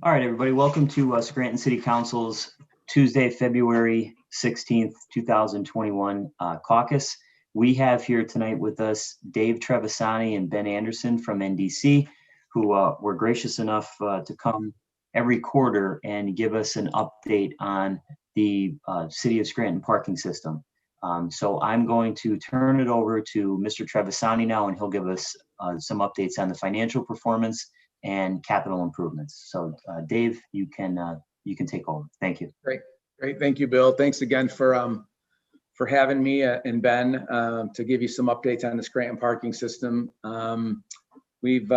All right, everybody, welcome to Scranton City Council's Tuesday, February 16th, 2021 caucus. We have here tonight with us Dave Trevisani and Ben Anderson from NDC, who were gracious enough to come every quarter and give us an update on the City of Scranton parking system. So I'm going to turn it over to Mr. Trevisani now, and he'll give us some updates on the financial performance and capital improvements. So Dave, you can take over. Thank you. Great. Thank you, Bill. Thanks again for having me and Ben to give you some updates on the Scranton parking system. We've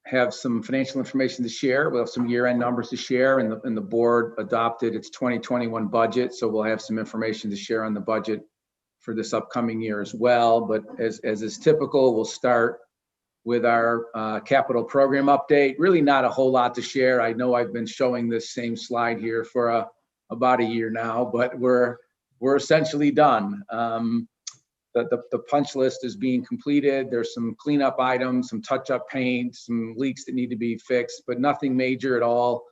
have some financial information to share. We'll have some year-end numbers to share, and the board adopted its 2021 budget. So we'll have some information to share on the budget for this upcoming year as well. But as is typical, we'll start with our capital program update. Really not a whole lot to share. I know I've been showing this same slide here for about a year now, but we're essentially done. The punch list is being completed. There's some cleanup items, some touch-up paint, some leaks that need to be fixed, but nothing major at all.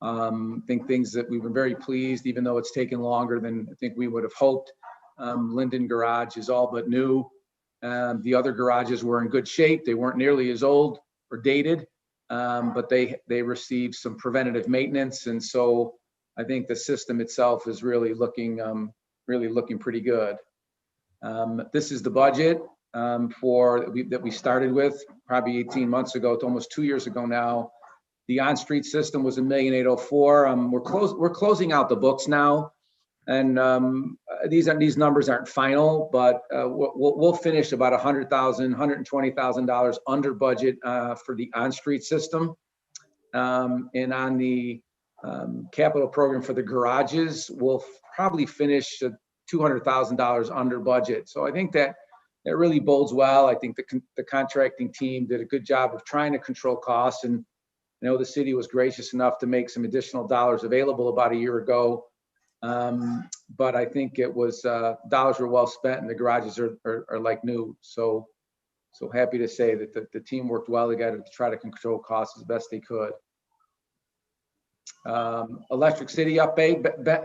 I think things that we've been very pleased, even though it's taken longer than I think we would have hoped. Linden Garage is all but new. The other garages were in good shape. They weren't nearly as old or dated, but they received some preventative maintenance, and so I think the system itself is really looking pretty good. This is the budget that we started with probably 18 months ago. It's almost 2 years ago now. The on-street system was $1,804,000. We're closing out the books now. And these numbers aren't final, but we'll finish about $100,000, $120,000 under budget for the on-street system. And on the capital program for the garages, we'll probably finish $200,000 under budget. So I think that really bodes well. I think the contracting team did a good job of trying to control costs, and I know the city was gracious enough to make some additional dollars available about a year ago. But I think it was dollars were well spent, and the garages are like new. So happy to say that the team worked well together to try to control costs as best they could. Electric City update.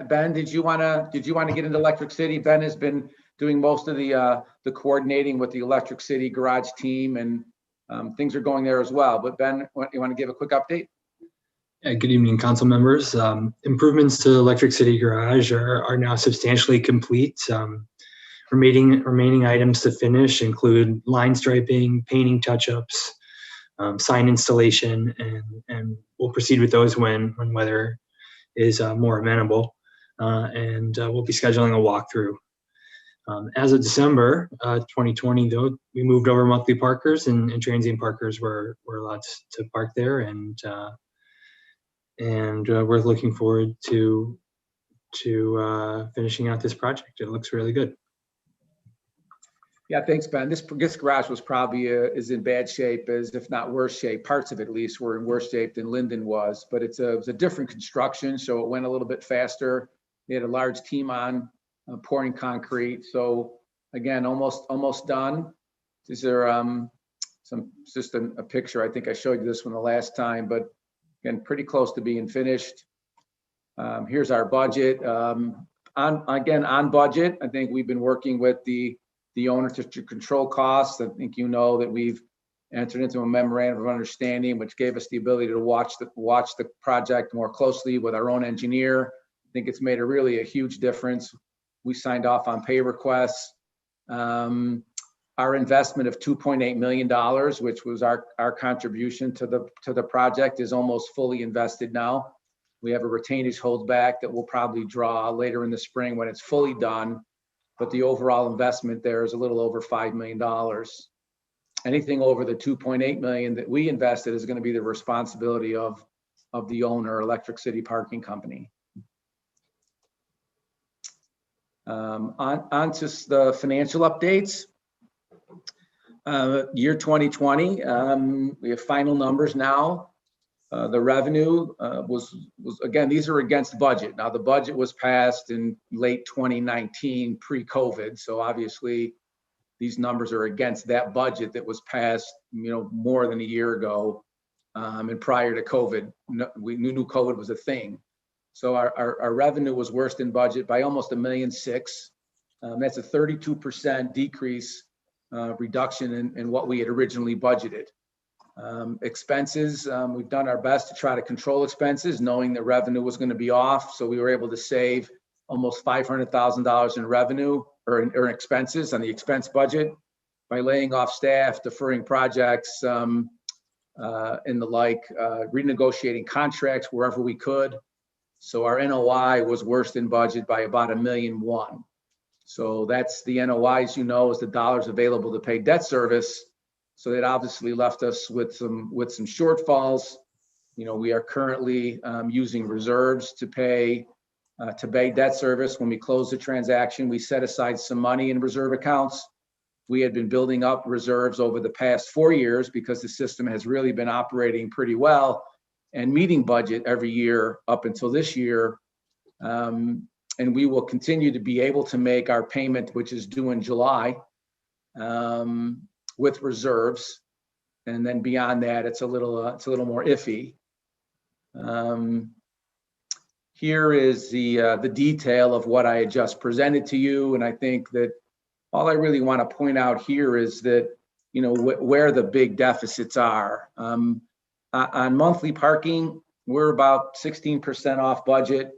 Ben, did you want to get into Electric City? Ben has been doing most of the coordinating with the Electric City garage team, and things are going there as well. But Ben, you want to give a quick update? Yeah, good evening, council members. Improvements to Electric City Garage are now substantially complete. Remaining items to finish include line striping, painting touch-ups, sign installation, and we'll proceed with those when weather is more amenable. And we'll be scheduling a walkthrough. As of December 2020, though, we moved over monthly parkers, and transient parkers were allowed to park there, and we're looking forward to finishing out this project. It looks really good. Yeah, thanks, Ben. This garage was probably is in bad shape, as if not worse shape. Parts of it, at least, were in worse shape than Linden was, but it was a different construction, so it went a little bit faster. They had a large team on pouring concrete. So again, almost done. These are just a picture. I think I showed you this one the last time, but again, pretty close to being finished. Here's our budget. On budget. I think we've been working with the owner to control costs. I think you know that we've entered into a memorandum of understanding, which gave us the ability to watch the project more closely with our own engineer. I think it's made a huge difference. We signed off on pay requests. Our investment of $2.8 million, which was our contribution to the project, is almost fully invested now. We have a retainage holdback that we'll probably draw later in the spring when it's fully done, but the overall investment there is a little over $5 million. Anything over the $2.8 million that we invested is going to be the responsibility of the owner, Electric City Parking Company. On to the financial updates. Year 2020, we have final numbers now. The revenue was again, these are against budget. Now the budget was passed in late 2019, pre-COVID. So obviously these numbers are against that budget that was passed, more than a year ago. and prior to COVID, we knew COVID was a thing. So our revenue was worse than budget by almost $1.6 million. That's a 32% decrease, reduction in what we had originally budgeted. Expenses, we've done our best to try to control expenses, knowing that revenue was going to be off. So we were able to save almost $500,000 in revenue or in expenses on the expense budget by laying off staff, deferring projects, and the like, renegotiating contracts wherever we could. So our NOI was worse than budget by about $1.1 million. So that's the NOI, as you know, is the dollars available to pay debt service. So that obviously left us with some shortfalls. You know, we are currently using reserves to pay debt service. When we close the transaction, we set aside some money in reserve accounts. We had been building up reserves over the past 4 years because the system has really been operating pretty well and meeting budget every year up until this year. And we will continue to be able to make our payment, which is due in July, with reserves. And then beyond that, it's a little more iffy. Here is the detail of what I had just presented to you. And I think that all I really want to point out here is that, you know, where the big deficits are. On monthly parking, we're about 16% off budget,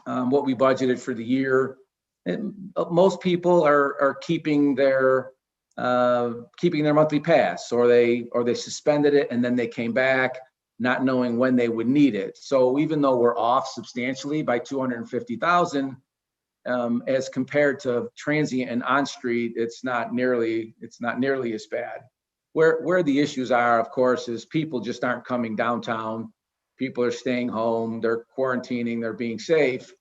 what we budgeted for the year. And most people are keeping their monthly pass, or they suspended it and then they came back not knowing when they would need it. So even though we're off substantially by $250,000, as compared to transient and on-street, it's not nearly as bad. Where the issues are, of course, is people just aren't coming downtown. People are staying home, they're quarantining, they're being safe.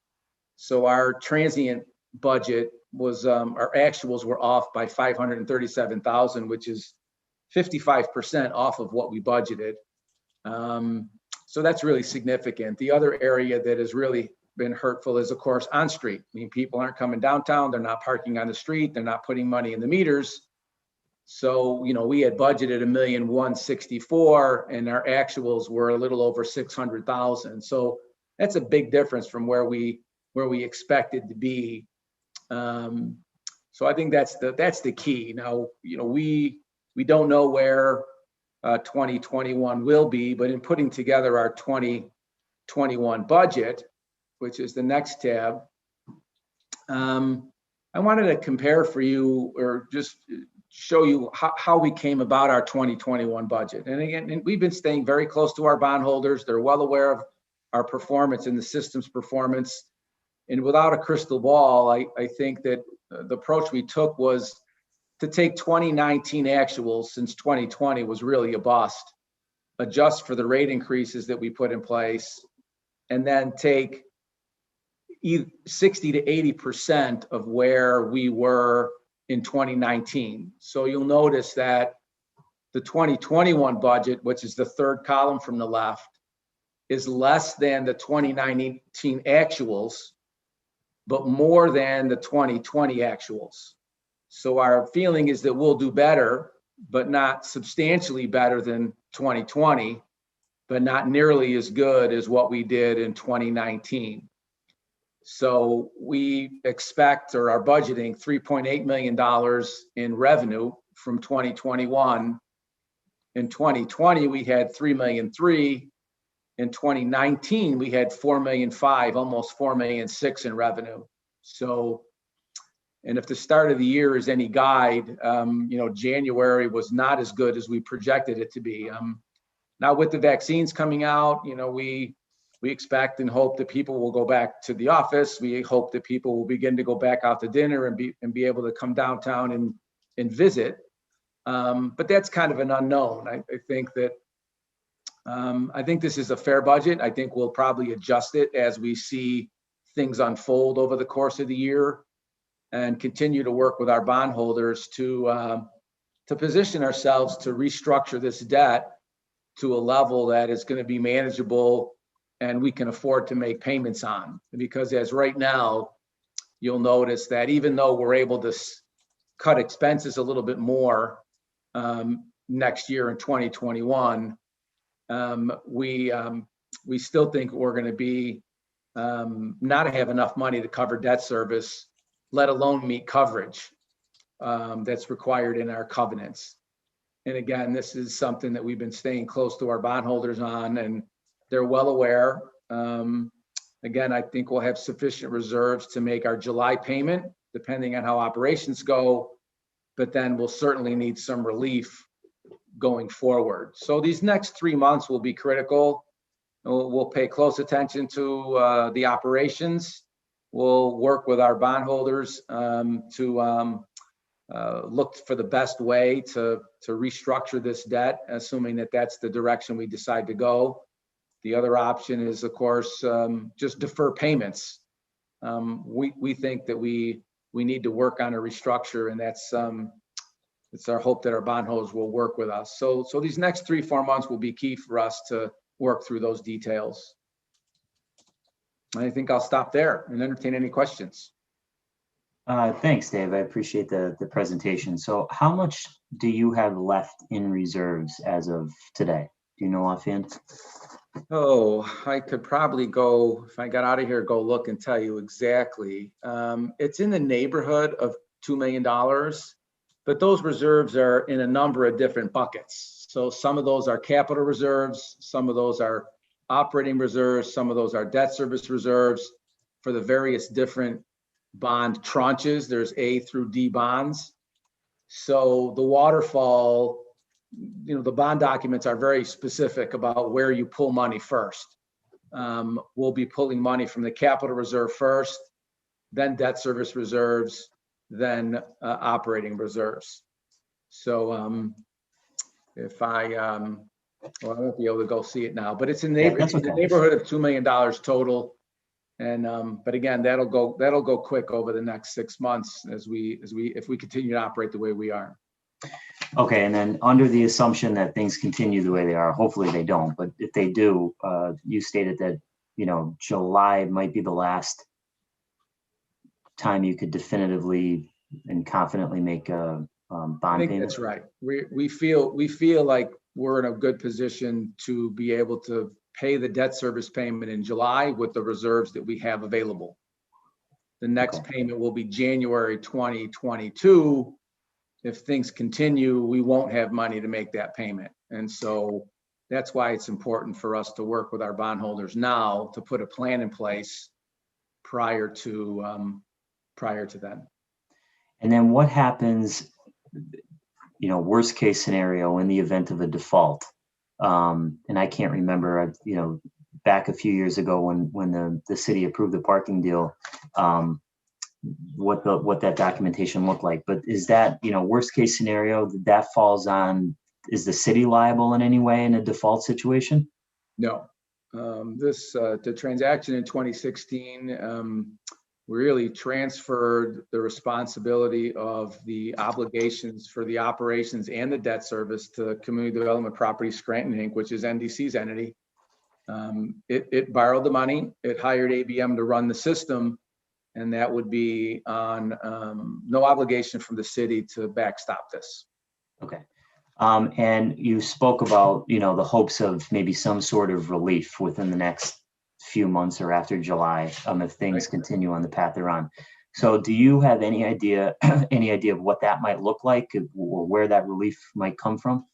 So our transient budget was, our actuals were off by $537,000, which is 55% off of what we budgeted. So that's really significant. The other area that has really been hurtful is, of course, on street. I mean, people aren't coming downtown, they're not parking on the street, they're not putting money in the meters. So, you know, we had budgeted $1,164,000 and our actuals were a little over 600,000. So that's a big difference from where we expected to be. So I think that's the key. Now, you know, we don't know where 2021 will be, but in putting together our 2021 budget, which is the next tab, I wanted to compare for you, or just show you how we came about our 2021 budget. And again, we've been staying very close to our bondholders. They're well aware of our performance and the system's performance. And without a crystal ball, I think that the approach we took was to take 2019 actuals, since 2020 was really a bust, adjust for the rate increases that we put in place, and then take 60 to 80% of where we were in 2019. So you'll notice that the 2021 budget, which is the third column from the left, is less than the 2019 actuals, but more than the 2020 actuals. So our feeling is that we'll do better, but not substantially better than 2020, but not nearly as good as what we did in 2019. So we expect, or are budgeting, $3.8 million in revenue from 2021. In 2020, we had $3.3 million. In 2019, we had $4.5 million, almost $4.6 million in revenue. So, and if the start of the year is any guide, you know, January was not as good as we projected it to be. Now with the vaccines coming out, you know, we expect and hope that people will go back to the office. We hope that people will begin to go back out to dinner and be able to come downtown and visit. But that's kind of an unknown. I think this is a fair budget. I think we'll probably adjust it as we see things unfold over the course of the year, and continue to work with our bondholders to position ourselves to restructure this debt to a level that is going to be manageable and we can afford to make payments on. Because as right now, you'll notice that even though we're able to cut expenses a little bit more next year in 2021, we still think we're going to be not have enough money to cover debt service, let alone meet coverage that's required in our covenants. And again, this is something that we've been staying close to our bondholders on, and they're well aware. Again, I think we'll have sufficient reserves to make our July payment, depending on how operations go, but then we'll certainly need some relief going forward. So these next 3 months will be critical. We'll pay close attention to the operations. We'll work with our bondholders to look for the best way to restructure this debt, assuming that that's the direction we decide to go. The other option is, of course, just defer payments. We think that we need to work on a restructure, and that's it's our hope that our bondholders will work with us. So these next 3-4 months will be key for us to work through those details. I think I'll stop there and entertain any questions. Thanks, Dave. I appreciate the presentation. So how much do you have left in reserves as of today? Do you know offhand? Oh, I could probably go, if I got out of here, go look and tell you exactly. It's in the neighborhood of $2 million, but those reserves are in a number of different buckets. So some of those are capital reserves, some of those are operating reserves, some of those are debt service reserves for the various different bond tranches. There's A through D bonds. So the waterfall, the bond documents are very specific about where you pull money first. We'll be pulling money from the capital reserve first, then debt service reserves, then operating reserves. So if I won't be able to go see it now, but it's in the neighborhood of $2 million total. And but again, that'll go quick over the next 6 months if we continue to operate the way we are. Okay, and then under the assumption that things continue the way they are, hopefully they don't, but if they do, you stated that, July might be the last time you could definitively and confidently make a bond payment. That's right. We feel like we're in a good position to be able to pay the debt service payment in July with the reserves that we have available. The next payment will be January 2022. If things continue, we won't have money to make that payment. And so that's why it's important for us to work with our bondholders now to put a plan in place prior to then. And then what happens, worst case scenario in the event of a default? And I can't remember, back a few years ago when the city approved the parking deal, what that documentation looked like. But is that, worst case scenario that falls on, is the city liable in any way in a default situation? No. The transaction in 2016, we really transferred the responsibility of the obligations for the operations and the debt service to Community Development Properties Scranton Inc., which is NDC's entity. It borrowed the money, it hired ABM to run the system, and that would be on no obligation from the city to backstop this. Okay. And you spoke about, the hopes of maybe some sort of relief within the next few months or after July, if things continue on the path they're on. So do you have any idea of what that might look like or where that relief might come from?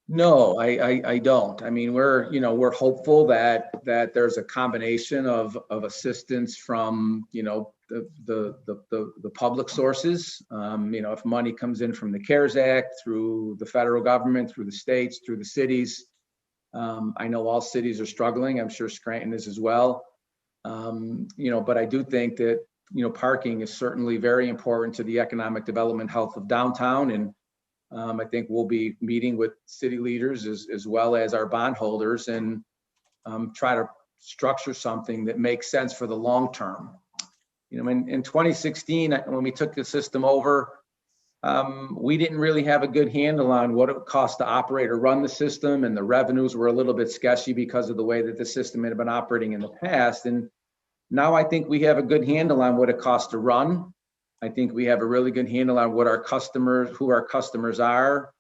No, I don't. I mean, we're hopeful that there's a combination of assistance from, the public sources. If money comes in from the CARES Act, through the federal government, through the states, through the cities. I know all cities are struggling. I'm sure Scranton is as well. But I do think that, parking is certainly very important to the economic development health of downtown. And I think we'll be meeting with city leaders as well as our bondholders and try to structure something that makes sense for the long term. In 2016, when we took the system over, we didn't really have a good handle on what it would cost to operate or run the system, and the revenues were a little bit sketchy because of the way that the system had been operating in the past. And now I think we have a good handle on what it costs to run. I think we have a really good handle on what who our customers are.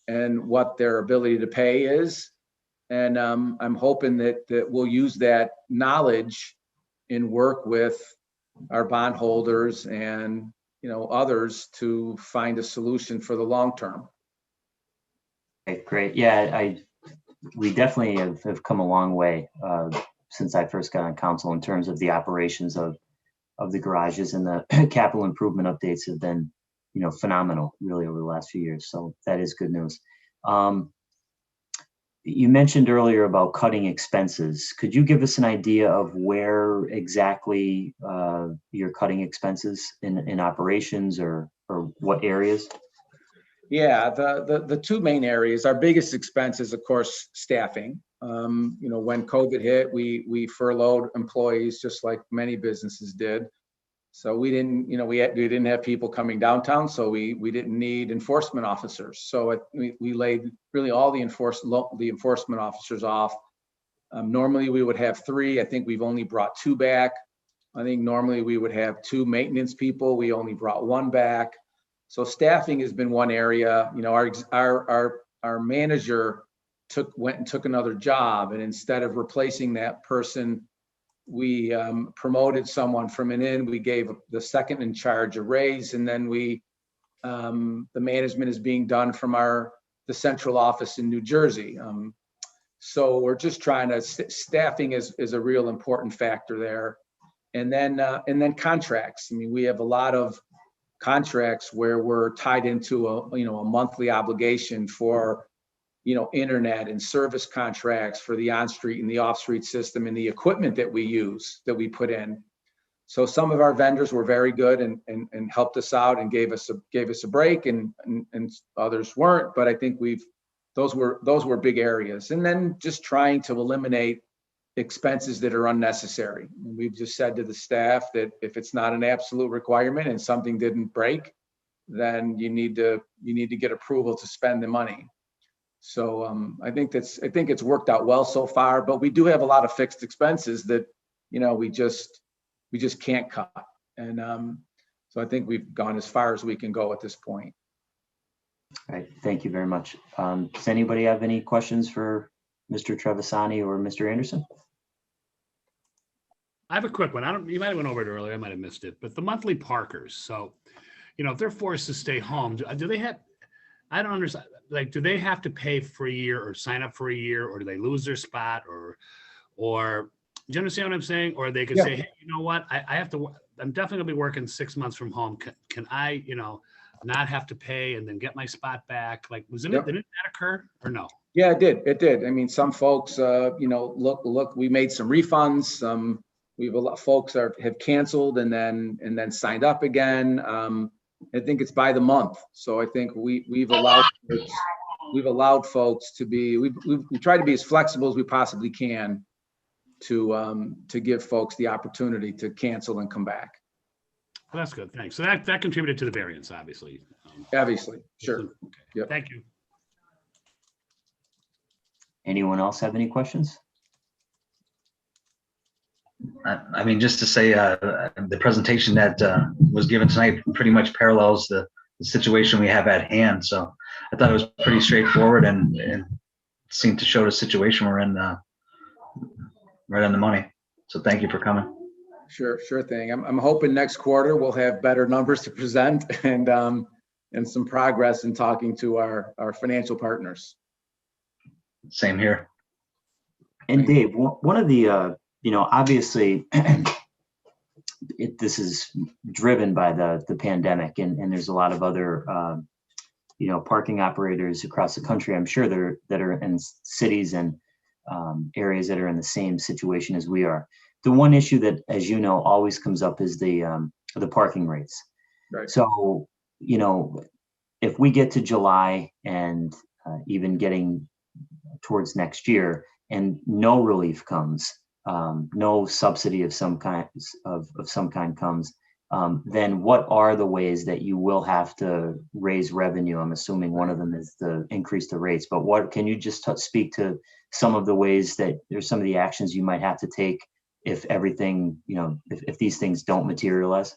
and what their ability to pay is. And I'm hoping that we'll use that knowledge and work with our bondholders and, others to find a solution for the long term. Okay, great. Yeah, we definitely have come a long way since I first got on council in terms of the operations of the garages, and the capital improvement updates have been, phenomenal really over the last few years. So that is good news. You mentioned earlier about cutting expenses. Could you give us an idea of where exactly you're cutting expenses in operations, or what areas? Yeah, the two main areas, our biggest expense is, of course, staffing. When COVID hit, we furloughed employees just like many businesses did. So we didn't, we didn't have people coming downtown, so we didn't need enforcement officers. So we laid really all the enforcement officers off. Normally we would have 3. I think we've only brought 2 back. I think normally we would have 2 maintenance people. We only brought 1 back. So staffing has been one area. Our manager went and took another job, and instead of replacing that person, we promoted someone from in. We gave the second in charge a raise, and then the management is being done from the central office in New Jersey. So we're just trying to, staffing is a real important factor there. And then contracts. I mean, we have a lot of contracts where we're tied into a monthly obligation for internet and service contracts for the on-street and the off-street system and the equipment that we use, that we put in. So some of our vendors were very good and helped us out and gave us a break, and others weren't. But I think those were big areas. And then just trying to eliminate expenses that are unnecessary. And we've just said to the staff that if it's not an absolute requirement and something didn't break, then you need to get approval to spend the money. So I think it's worked out well so far, but we do have a lot of fixed expenses that we just can't cut. And so I think we've gone as far as we can go at this point. All right, thank you very much. Does anybody have any questions for Mr. Trevisani or Mr. Anderson? I have a quick one. You might have went over it earlier. I might have missed it, but the monthly parkers. So, if they're forced to stay home, do they have, I don't understand. Like, do they have to pay for a year or sign up for a year, or do they lose their spot, or do you understand what I'm saying? Or they could say, hey, you know what? I'm definitely gonna be working 6 months from home. Can I, not have to pay and then get my spot back? Like, didn't that occur or no? Yeah, it did. I mean, some folks, look, we made some refunds. We have a lot of folks have canceled and then signed up again. I think it's by the month. So I think we've allowed folks to be, we try to be as flexible as we possibly can to give folks the opportunity to cancel and come back. Well, that's good. Thanks. So that contributed to the variance, obviously. Obviously, sure. Okay. Yep. Thank you. Anyone else have any questions? I mean, just to say, the presentation that was given tonight pretty much parallels the situation we have at hand. So I thought it was pretty straightforward and seemed to show the situation we're in right on the money. So thank you for coming. Sure thing. I'm hoping next quarter we'll have better numbers to present and some progress in talking to our financial partners. Same here. And Dave, one of the obviously this is driven by the pandemic, and there's a lot of other parking operators across the country, I'm sure that are in cities and areas that are in the same situation as we are. The one issue that, as you know, always comes up is the parking rates. Right. So if we get to July and even getting towards next year and no relief comes, no subsidy of some kind comes, then what are the ways that you will have to raise revenue? I'm assuming one of them is to increase the rates, but what can you just speak to some of the ways that there's some of the actions you might have to take if everything, if these things don't materialize?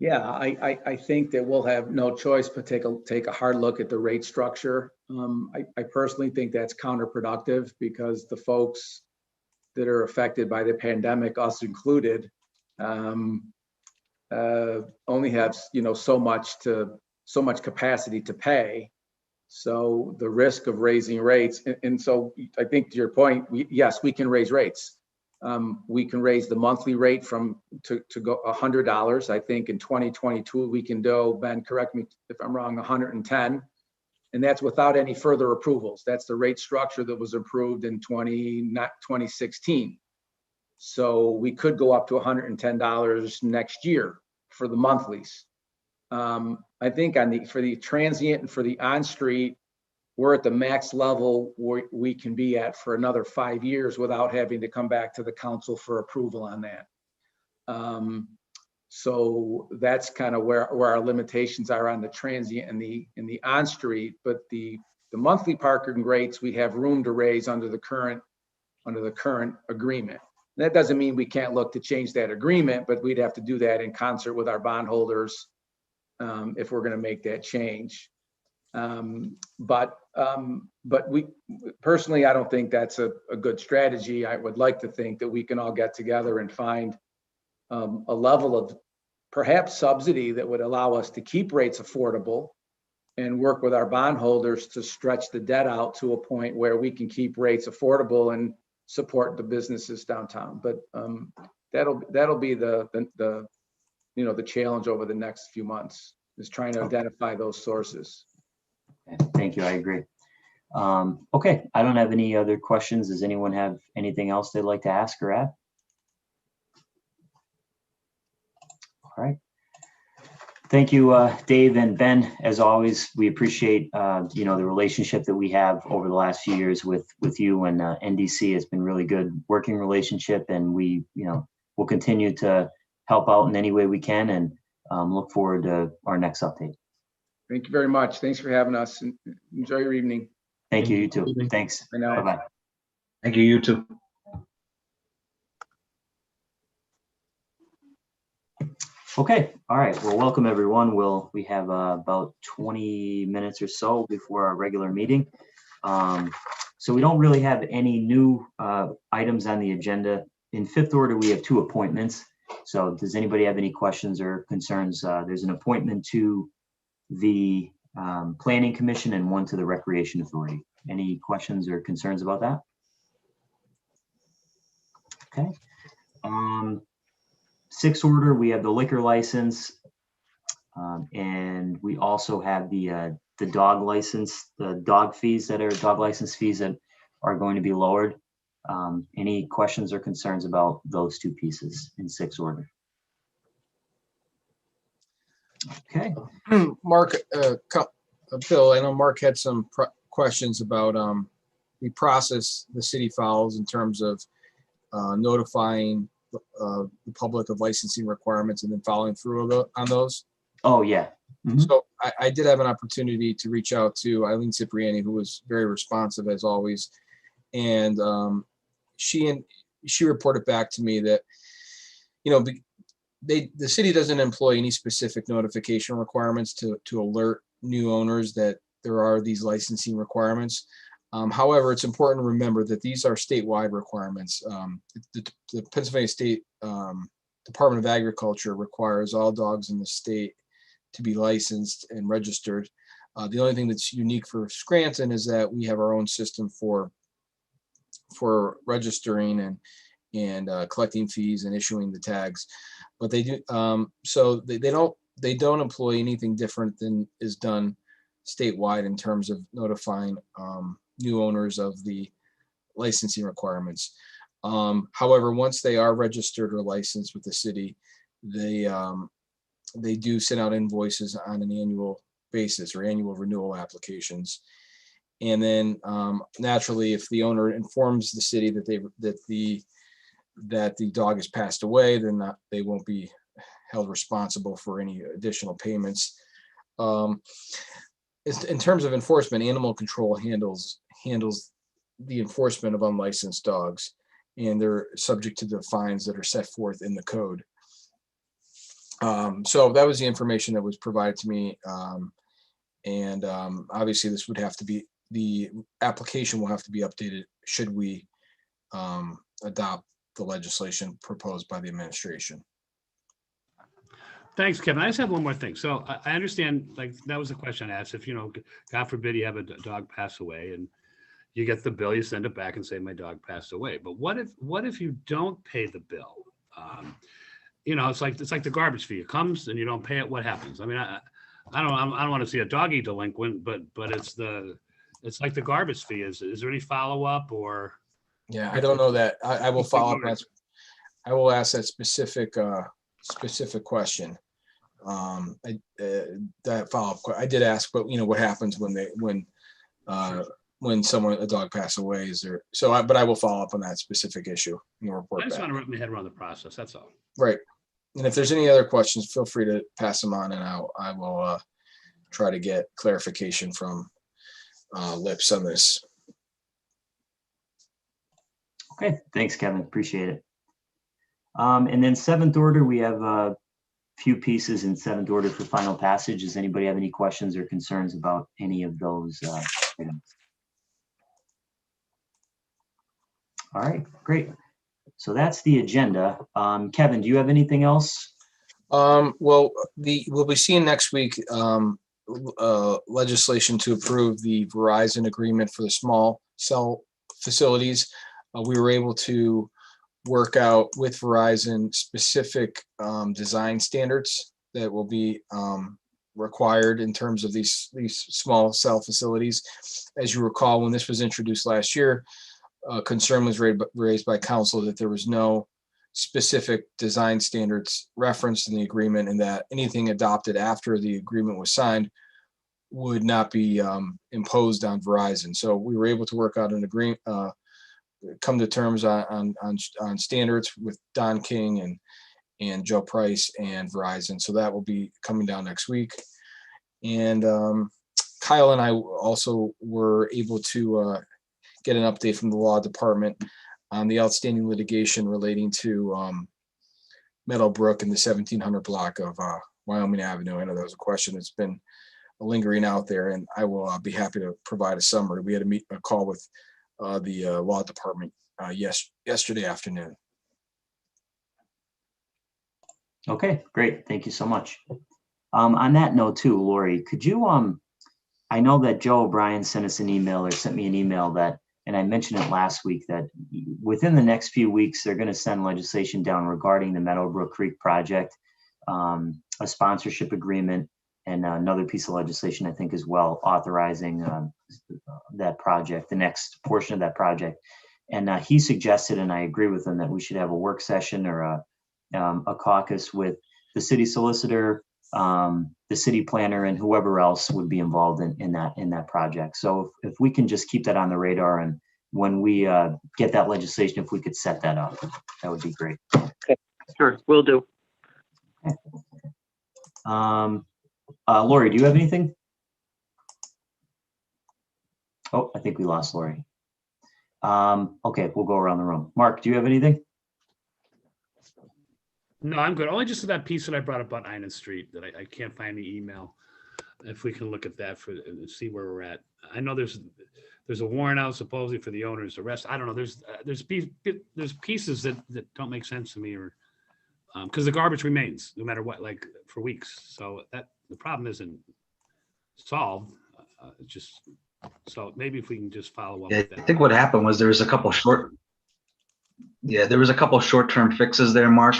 Yeah, I think that we'll have no choice but take a hard look at the rate structure. I personally think that's counterproductive because the folks that are affected by the pandemic, us included, only have, so much capacity to pay. So the risk of raising rates, and so I think to your point, yes, we can raise rates. We can raise the monthly rate to go $100. I think in 2022 we can do, Ben, correct me if I'm wrong, 110, and that's without any further approvals. That's the rate structure that was approved in 2016. So we could go up to $110 next year for the monthlies. I think for the transient and for the on-street, we're at the max level we can be at for another 5 years without having to come back to the council for approval on that. So that's kind of where our limitations are on the transient and the on-street. But the monthly parking rates, we have room to raise under the current agreement. That doesn't mean we can't look to change that agreement, but we'd have to do that in concert with our bondholders if we're going to make that change. But we personally, I don't think that's a good strategy. I would like to think that we can all get together and find a level of perhaps subsidy that would allow us to keep rates affordable and work with our bondholders to stretch the debt out to a point where we can keep rates affordable and support the businesses downtown. But that'll be the challenge over the next few months, is trying to identify those sources. Thank you. I agree. Okay. I don't have any other questions. Does anyone have anything else they'd like to ask or add? All right. Thank you, Dave and Ben. As always, we appreciate, the relationship that we have over the last few years with you and NDC. Has been really good working relationship, and we, will continue to help out in any way we can, and look forward to our next update. Thank you very much. Thanks for having us, and enjoy your evening. Thank you. You too. Thanks. Bye-bye. Thank you, you too. Okay. All right. Well, welcome everyone. We have about 20 minutes or so before our regular meeting. So we don't really have any new items on the agenda. In fifth order, we have 2 appointments. So does anybody have any questions or concerns? There's an appointment to the Planning Commission and one to the Recreation Authority. Any questions or concerns about that? Okay. Sixth order, we have the liquor license, and we also have the dog license, the dog license fees that are going to be lowered. Any questions or concerns about those 2 pieces in sixth order? Okay. Mark, Bill, I know Mark had some questions about the process the city follows in terms of notifying the public of licensing requirements and then following through on those. Oh, yeah. Mm-hmm. So I did have an opportunity to reach out to Eileen Cipriani, who was very responsive as always. And she reported back to me that, the city doesn't employ any specific notification requirements to alert new owners that there are these licensing requirements. However, it's important to remember that these are statewide requirements. The Pennsylvania State Department of Agriculture requires all dogs in the state to be licensed and registered. The only thing that's unique for Scranton is that we have our own system for registering and collecting fees and issuing the tags. But they do so they don't employ anything different than is done statewide in terms of notifying new owners of the licensing requirements. However, once they are registered or licensed with the city, they do send out invoices on an annual basis or annual renewal applications. And then naturally, if the owner informs the city that the dog has passed away, then they won't be held responsible for any additional payments. In terms of enforcement, animal control handles the enforcement of unlicensed dogs, and they're subject to the fines that are set forth in the code. So that was the information that was provided to me. Obviously this would have to be, the application will have to be updated should we adopt the legislation proposed by the administration. Thanks, Kevin. I just have one more thing. So I understand, like, that was the question I asked. If, God forbid you have a dog pass away and you get the bill, you send it back and say, my dog passed away. But what if you don't pay the bill? It's like the garbage fee. It comes and you don't pay it. What happens? I mean, I don't want to see a doggy delinquent, but it's like the garbage fee. Is there any follow-up or? Yeah, I don't know that. I will follow up. I will ask that specific question. That follow-up. I did ask, but what happens when a dog passes away? Is there, but I will follow up on that specific issue and report I just back. want to wrap my head around the process. That's all. Right. And if there's any other questions, feel free to pass them on, and I will try to get clarification from Lips on this. Okay, thanks, Kevin. Appreciate it. And then seventh order, we have a few pieces in seventh order for final passage. Does anybody have any questions or concerns about any of those items? All right, great. So that's the agenda. Kevin, do you have anything else? Well, we'll be seeing next week legislation to approve the Verizon agreement for the small cell facilities. We were able to work out with Verizon specific design standards that will be required in terms of these small cell facilities. As you recall, when this was introduced last year, concern was raised by council that there was no specific design standards referenced in the agreement, and that anything adopted after the agreement was signed would not be imposed on Verizon. So we were able to work out an agreement, come to terms on standards with Don King and Joe Price and Verizon. So that will be coming down next week. And Kyle and I also were able to get an update from the law department on the outstanding litigation relating to Meadowbrook and the 1700 block of Wyoming Avenue. I know that was a question that's been lingering out there, and I will be happy to provide a summary. We had a call with the law department yesterday afternoon. Okay, great. Thank you so much. On that note too, Lori, could you, I know that Joe O'Brien sent us an email, or sent me an email that, and I mentioned it last week, that within the next few weeks, they're going to send legislation down regarding the Meadowbrook Creek project, a sponsorship agreement, and another piece of legislation, I think, as well, authorizing that project, the next portion of that project. And he suggested, and I agree with him, that we should have a work session or a caucus with the city solicitor, the city planner, and whoever else would be involved in that project. So if we can just keep that on the radar, and when we get that legislation, if we could set that up, that would be great. Okay, sure, will do. Okay. Lori, do you have anything? Oh, I think we lost Lori. Okay, we'll go around the room. Mark, do you have anything? No, I'm good. Only just that piece that I brought up on Island Street that I can't find the email. If we can look at that and see where we're at. I know there's a warrant out supposedly for the owner's arrest. I don't know. There's pieces that don't make sense to me, or because the garbage remains no matter what, like for weeks. So that the problem isn't solved. So maybe if we can just follow up. Yeah, with that. I think what happened was there was a couple short-term fixes there, Mark.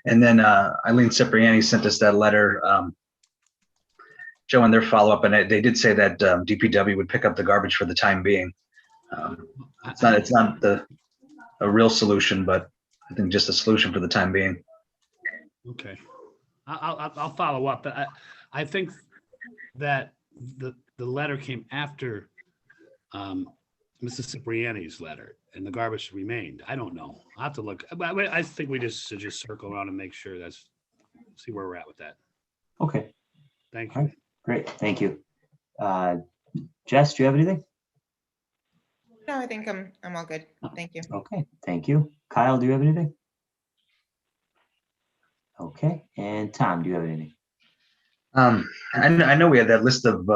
And then Eileen Cipriani sent us that letter, showing their follow-up, and they did say that DPW would pick up the garbage for the time being. It's not a real solution, but I think just a solution for the time being. Okay, I'll follow up, but I think that the letter came after Mrs. Cipriani's letter, and the garbage remained. I don't know. I'll have to look. I think we should just circle around and make sure see where we're at with that. Okay. Thank All you. right. Great. Thank you. Jess, do you have anything? No, I think I'm all good. Thank you. Okay. Thank you. Kyle, do you have anything? Okay, and Tom, do you have anything? I know we had that list of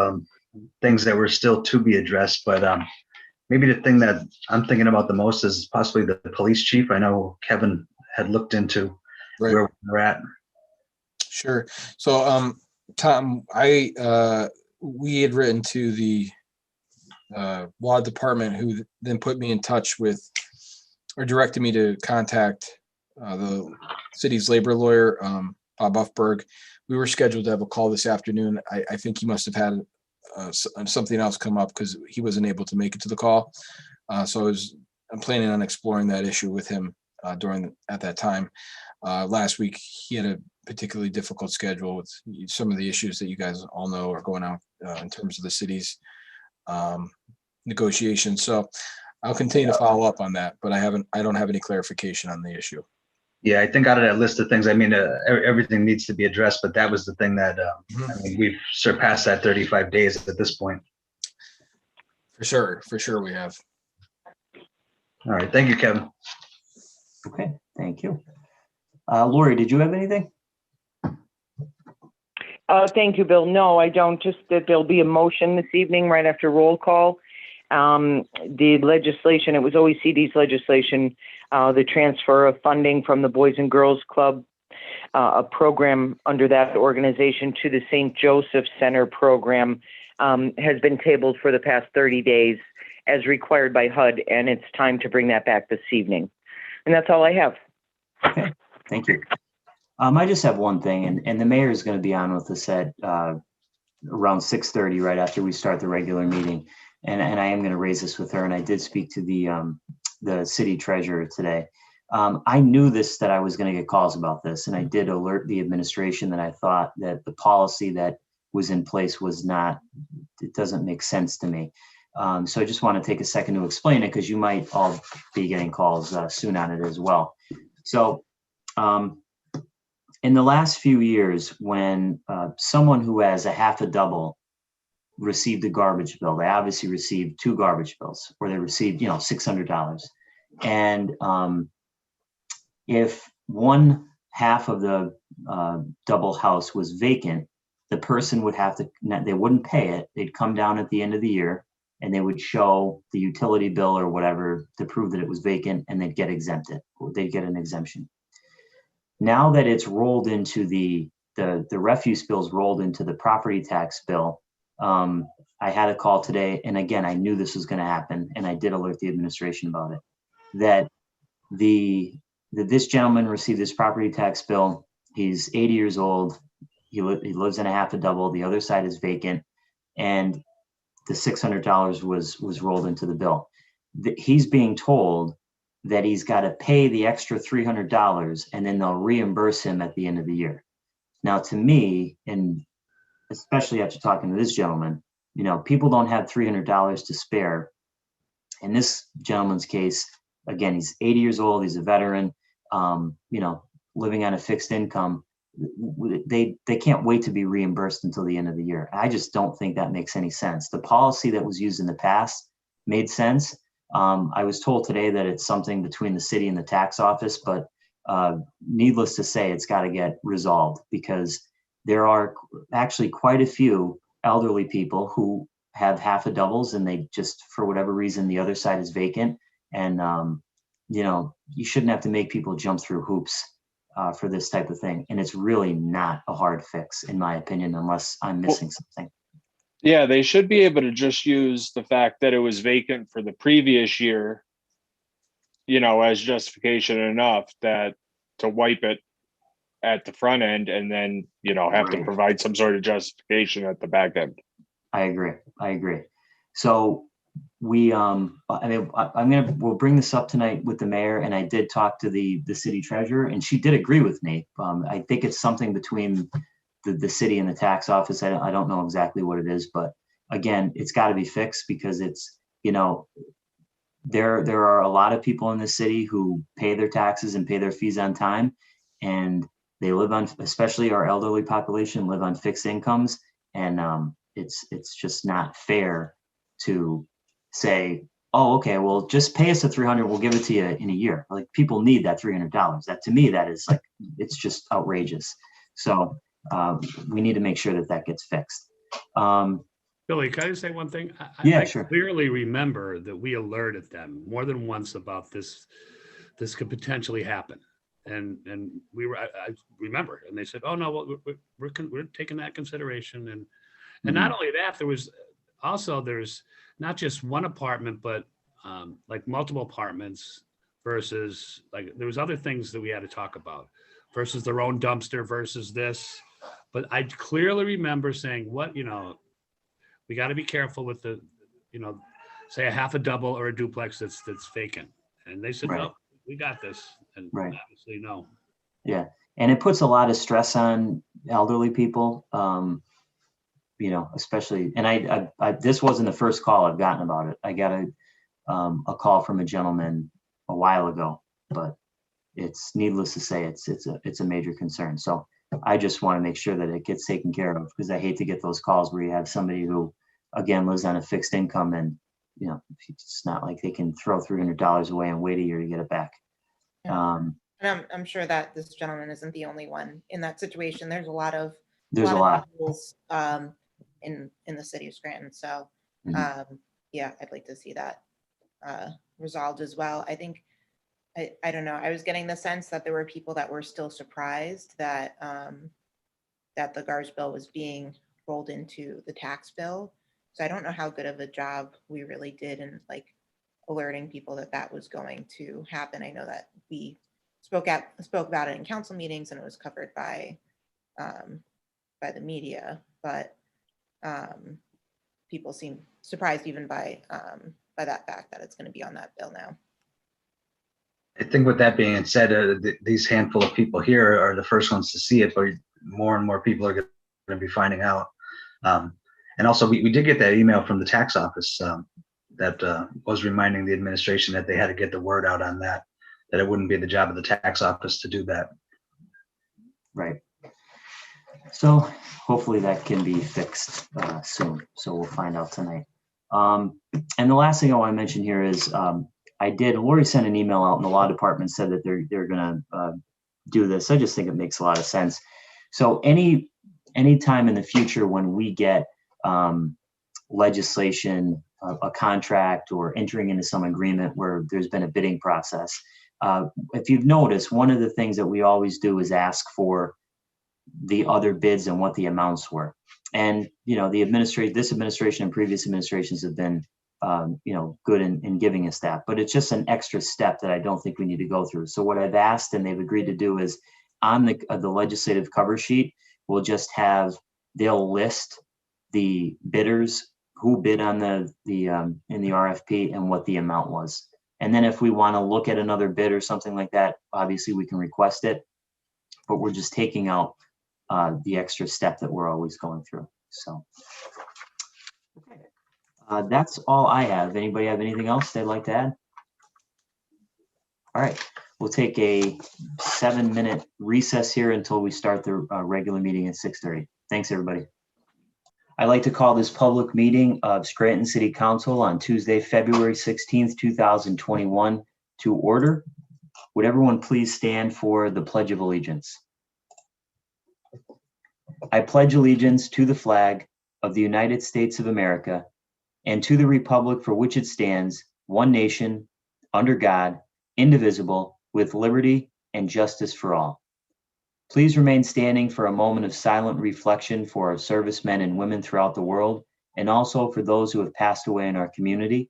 things that were still to be addressed, but maybe the thing that I'm thinking about the most is possibly the police chief. I know Kevin had looked into Right. where we're at. Sure. So, Tom, we had written to the law department, who then put me in touch with, or directed me to contact the city's labor lawyer, Bob Buffberg. We were scheduled to have a call this afternoon. I think he must have had something else come up because he wasn't able to make it to the call. So I'm planning on exploring that issue with him at that time. Last week, he had a particularly difficult schedule with some of the issues that you guys all know are going on in terms of the city's negotiations. So I'll continue to follow up on that, but I don't have any clarification on the issue. Yeah, I think out of that list of things, I mean, everything needs to be addressed, but that was the thing that I mean, we've surpassed that 35 days at this point. For sure we have. All right, thank you, Kevin. Okay, thank you. Lori, did you have anything? Thank you, Bill. No, I don't. Just that there'll be a motion this evening right after roll call. The legislation, it was OECD's legislation, the transfer of funding from the Boys and Girls Club, a program under that organization, to the St. Joseph Center program, has been tabled for the past 30 days as required by HUD, and it's time to bring that back this evening. And that's all I have. Okay, thank you. I just have one thing, and the mayor is going to be on with us at around 6:30, right after we start the regular meeting. And I am going to raise this with her, and I did speak to the city treasurer today. I knew that I was going to get calls about this, and I did alert the administration that I thought that the policy that was in place it doesn't make sense to me. So I just want to take a second to explain it, because you might all be getting calls soon on it as well. So in the last few years, when someone who has a half a double received a garbage bill, they obviously received 2 garbage bills, or they received, $600. And if one half of the double house was vacant, the person would they wouldn't pay it. They'd come down at the end of the year and they would show the utility bill or whatever to prove that it was vacant, and they'd get exempted, or they'd get an exemption. Now that it's rolled into the refuse bills rolled into the property tax bill, I had a call today, and again, I knew this was going to happen, and I did alert the administration about it, that this gentleman received this property tax bill. He's 80 years old. He lives in a half a double. The other side is vacant, and the $600 was rolled into the bill. He's being told that he's got to pay the extra $300, and then they'll reimburse him at the end of the year. Now, to me, and especially after talking to this gentleman, people don't have $300 to spare. In this gentleman's case, again, he's 80 years old. He's a veteran, living on a fixed income. They can't wait to be reimbursed until the end of the year. I just don't think that makes any sense. The policy that was used in the past made sense. I was told today that it's something between the city and the tax office, but needless to say, it's got to get resolved, because there are actually quite a few elderly people who have half a doubles, and they just, for whatever reason, the other side is vacant. And, you shouldn't have to make people jump through hoops for this type of thing. And it's really not a hard fix, in my opinion, unless I'm missing something. Yeah, they should be able to just use the fact that it was vacant for the previous year, as justification enough to wipe it at the front end, and then, have to provide some sort of justification at the back end. I agree. So we'll bring this up tonight with the mayor, and I did talk to the city treasurer, and she did agree with me. I think it's something between the city and the tax office. I don't know exactly what it is, but again, it's got to be fixed, because it's, there are a lot of people in the city who pay their taxes and pay their fees on time, and they live on, especially our elderly population, live on fixed incomes. And it's just not fair to say, oh, okay, well, just pay us the 300, we'll give it to you in a year. Like, people need that $300. That, to me, that is like, it's just outrageous. So we need to make sure that that gets fixed. Billy, can I just say one thing? Yeah, I sure. clearly remember that we alerted them more than once about this could potentially happen. And we were, I remember, and they said, oh, no, well, we're taking that consideration. And not only that, there's not just one apartment, but like multiple apartments versus, like, there was other things that we had to talk about versus their own dumpster versus this. But I clearly remember saying, we got to be careful with the, say a half a double or a duplex that's vacant. And they said, Right. no, we got this. And Right. obviously, no. Yeah. And it puts a lot of stress on elderly people, especially, and I this wasn't the first call I've gotten about it. I got a call from a gentleman a while ago, but it's needless to say, it's a major concern. So I just want to make sure that it gets taken care of, because I hate to get those calls where you have somebody who, again, lives on a fixed income, and it's not like they can throw $300 away and wait a year to get it back. And I'm sure that this gentleman isn't the only one in that situation. There's a lot of individuals, in the city of Scranton. So yeah, I'd like to see that resolved as well. I think, I don't know, I was getting the sense that there were people that were still surprised that that the garbage bill was being rolled into the tax bill. So I don't know how good of a job we really did in like alerting people that that was going to happen. I know that we spoke about it in council meetings, and it was covered by the media, but people seem surprised even by that fact that it's going to be on that bill now. I think with that being said, these handful of people here are the first ones to see it, but more and more people are going to be finding out. And also, we did get that email from the tax office that was reminding the administration that they had to get the word out on that it wouldn't be the job of the tax office to do that. Right. So hopefully that can be fixed soon. So we'll find out tonight. And the last thing I want to mention here is Lori sent an email out, and the law department said that they're going to do this. I just think it makes a lot of sense. So any time in the future when we get legislation, a contract, or entering into some agreement where there's been a bidding process, if you've noticed, one of the things that we always do is ask for the other bids and what the amounts were. And this administration and previous administrations have been good in giving us that, but it's just an extra step that I don't think we need to go through. So what I've asked, and they've agreed to do, is on the legislative cover sheet, we'll just they'll list the bidders who bid on in the RFP and what the amount was. And then if we want to look at another bid or something like that, obviously we can request it, but we're just taking out the extra step that we're always going through. So okay. That's all I have. Anybody have anything else they'd like to add? All right, we'll take a 7-minute recess here until we start the regular meeting at 6:30. Thanks, everybody. I'd like to call this public meeting of Scranton City Council on Tuesday, February 16th, 2021 to order. Would everyone please stand for the Pledge of Allegiance? I pledge allegiance to the flag of the United States of America and to the republic for which it stands, one nation, under God, indivisible, with liberty and justice for all. Please remain standing for a moment of silent reflection for our servicemen and women throughout the world, and also for those who have passed away in our community.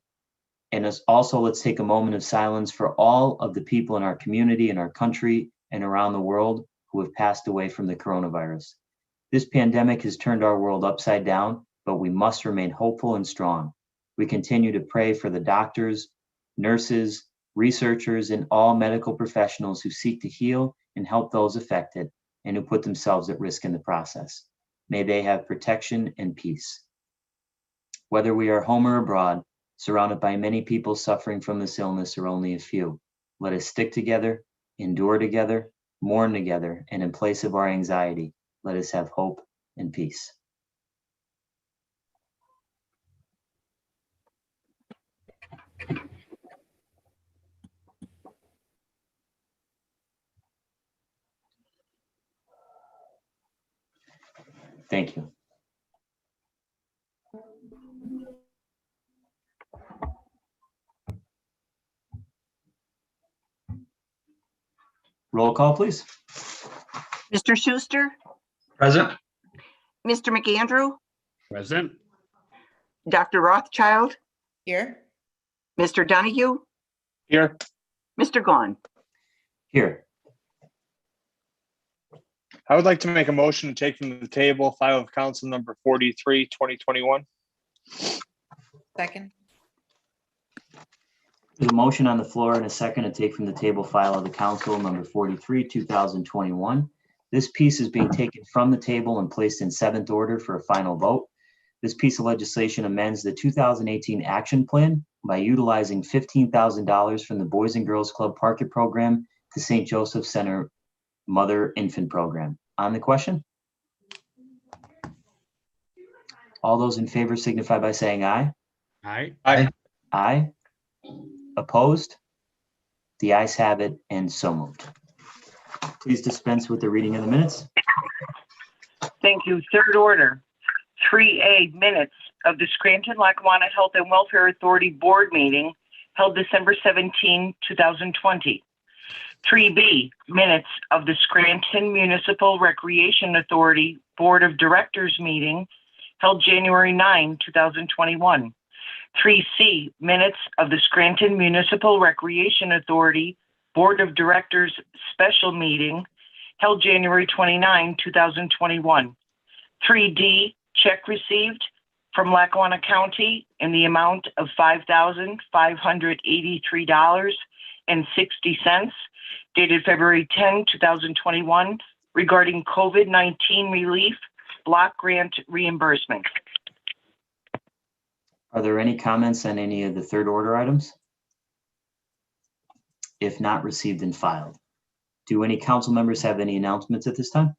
And also, let's take a moment of silence for all of the people in our community, in our country, and around the world who have passed away from the coronavirus. This pandemic has turned our world upside down, but we must remain hopeful and strong. We continue to pray for the doctors, nurses, researchers, and all medical professionals who seek to heal and help those affected and who put themselves at risk in the process. May they have protection and peace. Whether we are home or abroad, surrounded by many people suffering from this illness or only a few, let us stick together, endure together, mourn together, and in place of our anxiety, let us have hope and peace. Thank you. Roll call, please. Mr. Schuster, Present. Mr. McAndrew, Present. Dr. Rothschild, Here. Mr. Donahue, Here. Mr. Gahn. Here. I would like to make a motion to take from the table file of council number 43, 2021. Second. There's a motion on the floor and a second to take from the table file of the council number 43, 2021. This piece is being taken from the table and placed in seventh order for a final vote. This piece of legislation amends the 2018 action plan by utilizing $15,000 from the Boys and Girls Club Park It program to St. Joseph Center Mother Infant Program. On the question? All those in favor signify by saying aye. Aye. Aye. Aye. Opposed? The ayes have it and so moved. Please dispense with the reading of the minutes. Thank you. Third order, 3A, minutes of the Scranton Lackawanna Health and Welfare Authority Board meeting held December 17, 2020. 3B, minutes of the Scranton Municipal Recreation Authority Board of Directors meeting held January 9, 2021. 3C, minutes of the Scranton Municipal Recreation Authority Board of Directors special meeting held January 29, 2021. 3D, check received from Lackawanna County in the amount of $5,583.60 dated February 10, 2021 regarding COVID-19 relief block grant reimbursement. Are there any comments on any of the third order items? If not, received and filed. Do any council members have any announcements at this time?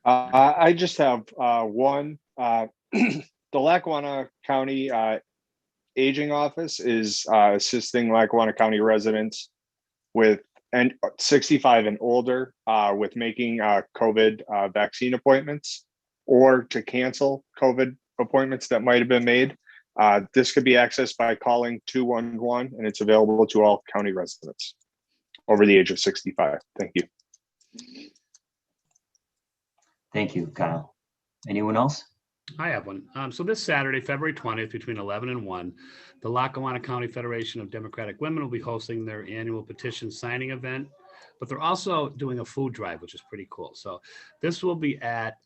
I just have one. The Lackawanna County Aging Office is assisting Lackawanna County residents with 65 and older with making COVID vaccine appointments or to cancel COVID appointments that might have been made. This could be accessed by calling 211, and it's available to all county residents over the age of 65. Thank you. Thank you, Kyle. Anyone else? I have one. So this Saturday, February 20th, between 11 and 1, the Lackawanna County Federation of Democratic Women will be hosting their annual petition signing event, but they're also doing a food drive, which is pretty cool. So this will be at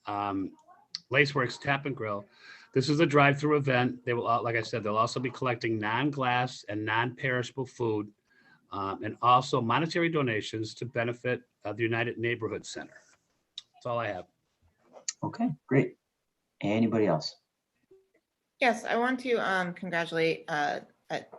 Laceworks Tap and Grill. This is a drive-through event. They will, like I said, they'll also be collecting non-glass and non-perishable food and also monetary donations to benefit the United Neighborhood Center. That's all I have. Okay, great. Anybody else? Yes, I want to congratulate at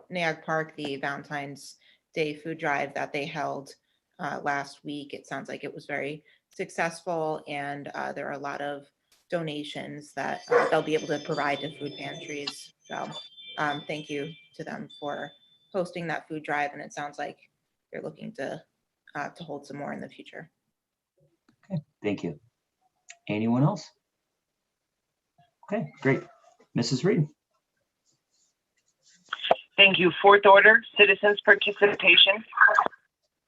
Nyack Park the Valentine's Day food drive that they held last week. It sounds like it was very successful, and there are a lot of donations that they'll be able to provide to food pantries. So thank you to them for hosting that food drive, and it sounds like they're looking to hold some more in the future. Okay, thank you. Anyone else? Okay, great. Mrs. Reed. Thank you. Fourth order, citizens participation.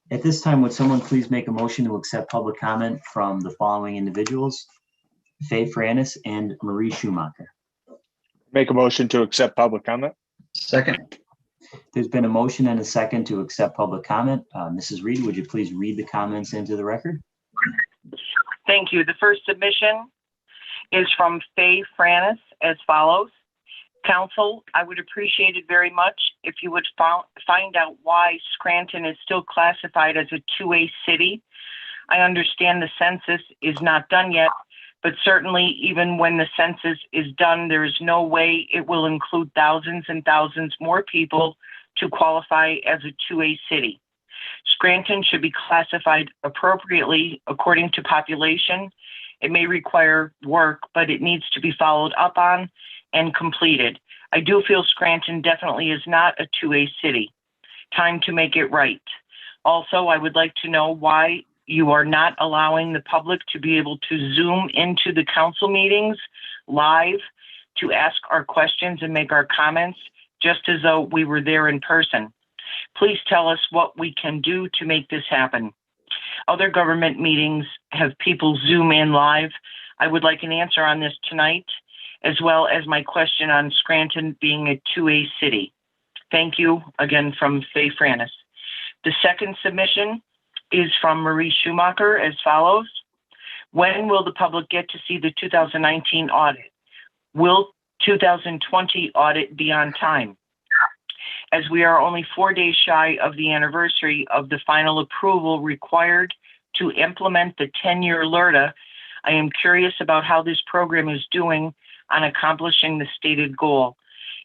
At this time, would someone please make a motion to accept public comment from the following individuals: Faye Franis and Marie Schumacher? Make a motion to accept public comment. Second. There's been a motion and a second to accept public comment. Mrs. Reed, would you please read the comments into the record? Thank you. The first submission is from Faye Franis as follows. Council, I would appreciate it very much if you would find out why Scranton is still classified as a 2A city. I understand the census is not done yet, but certainly even when the census is done, there is no way it will include thousands and thousands more people to qualify as a 2A city. Scranton should be classified appropriately according to population. It may require work, but it needs to be followed up on and completed. I do feel Scranton definitely is not a 2A city. Time to make it right. Also, I would like to know why you are not allowing the public to be able to Zoom into the council meetings live to ask our questions and make our comments, just as though we were there in person. Please tell us what we can do to make this happen. Other government meetings have people Zoom in live. I would like an answer on this tonight, as well as my question on Scranton being a 2A city. Thank you again from Faye Franis. The second submission is from Marie Schumacher as follows. When will the public get to see the 2019 audit? Will 2020 audit be on time? As we are only 4 days shy of the anniversary of the final approval required to implement the 10-year LRTA, I am curious about how this program is doing on accomplishing the stated goal.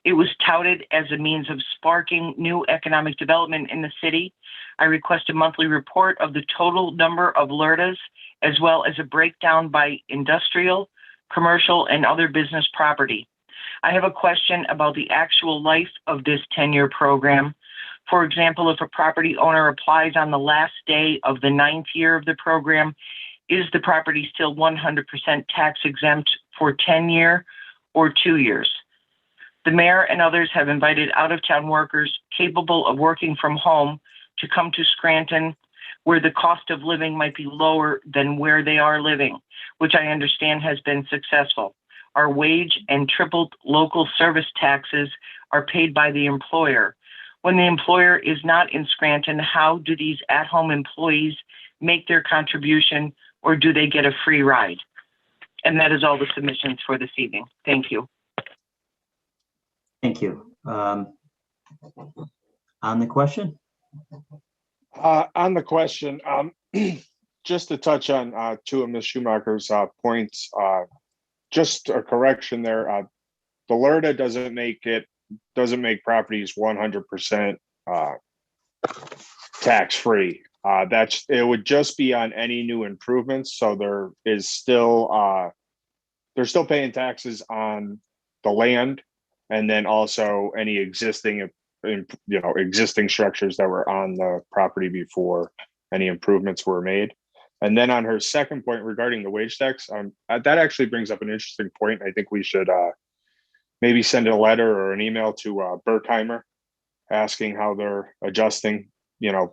It was touted as a means of sparking new economic development in the city. I request a monthly report of the total number of LRTAs, as well as a breakdown by industrial, commercial, and other business property. I have a question about the actual life of this 10-year program. For example, if a property owner applies on the last day of the 9th year of the program, is the property still 100% tax exempt for 10-year or 2 years? The mayor and others have invited out-of-town workers capable of working from home to come to Scranton, where the cost of living might be lower than where they are living, which I understand has been successful. Our wage and tripled local service taxes are paid by the employer. When the employer is not in Scranton, how do these at-home employees make their contribution, or do they get a free ride? And that is all the submissions for this evening. Thank you. Thank you. On the question? On the question, just to touch on two of Ms. Schumacher's points, just a correction there. The LRTA doesn't make properties 100% tax free. It would just be on any new improvements. So they're still paying taxes on the land, and then also any existing structures that were on the property before any improvements were made. And then on her second point regarding the wage tax, that actually brings up an interesting point. I think we should maybe send a letter or an email to Berkheimer asking how they're adjusting, to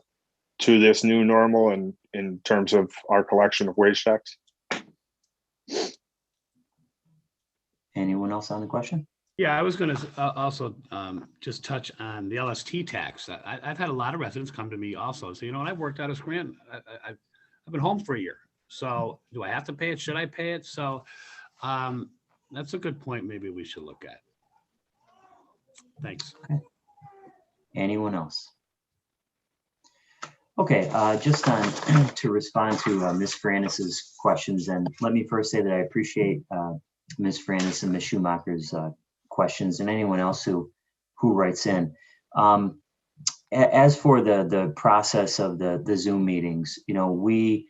this new normal and in terms of our collection of wage tax. Anyone else on the question? Yeah, I was going to also just touch on the LST tax. I've had a lot of residents come to me also. So, and I've worked out of Scranton. I've been home for a year. So do I have to pay it? Should I pay it? So that's a good point. Maybe we should look at. Thanks. Okay. Anyone else? Okay, just to respond to Ms. Franis's questions, and let me first say that I appreciate Ms. Franis and Ms. Schumacher's questions, and anyone else who writes in. As for the process of the Zoom meetings, we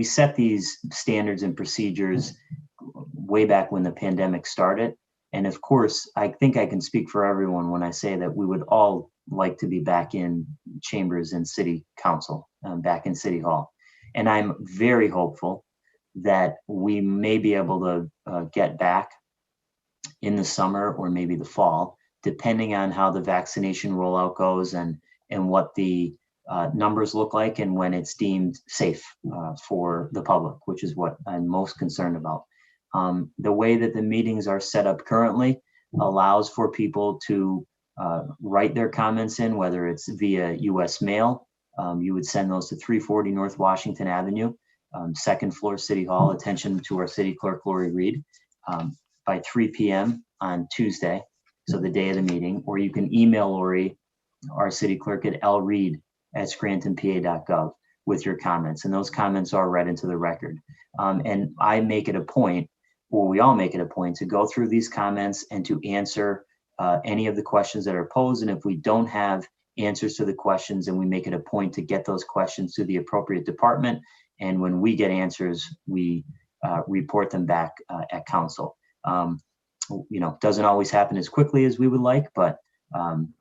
set these standards and procedures way back when the pandemic started. And of course, I think I can speak for everyone when I say that we would all like to be back in chambers and city council, back in City Hall. And I'm very hopeful that we may be able to get back in the summer or maybe the fall, depending on how the vaccination rollout goes and what the numbers look like and when it's deemed safe for the public, which is what I'm most concerned about. The way that the meetings are set up currently allows for people to write their comments in, whether it's via US mail. You would send those to 340 North Washington Avenue, second floor City Hall. Attention to our city clerk, Lori Reed, by 3 p.m. on Tuesday, so the day of the meeting, or you can email Lori, our city clerk, at lreed@scrantonpa.gov with your comments, and those comments are read into the record. And I make it a point, or we all make it a point, to go through these comments and to answer any of the questions that are posed. And if we don't have answers to the questions, then we make it a point to get those questions to the appropriate department. And when we get answers, we report them back at council. Doesn't always happen as quickly as we would like, but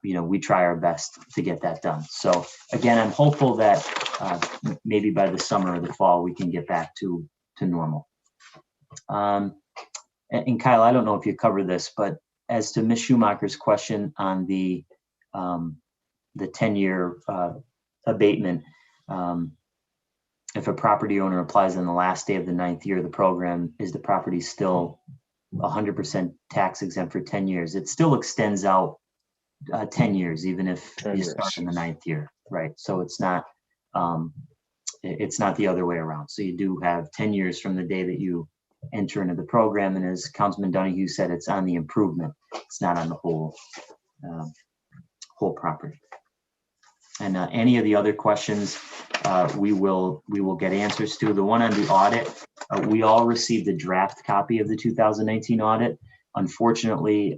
we try our best to get that done. So again, I'm hopeful that maybe by the summer or the fall, we can get back to normal. And Kyle, I don't know if you covered this, but as to Ms. Schumacher's question on the 10-year abatement, if a property owner applies on the last day of the 9th year of the program, is the property still 100% tax exempt for 10 years? It still extends out 10 years, even if you start in the 9th year, right? So it's not the other way around. So you do have 10 years from the day that you enter into the program, and as Councilman Donahue said, it's on the improvement. It's not on the whole property. And any of the other questions, we will get answers to. The one on the audit, we all received a draft copy of the 2019 audit. Unfortunately,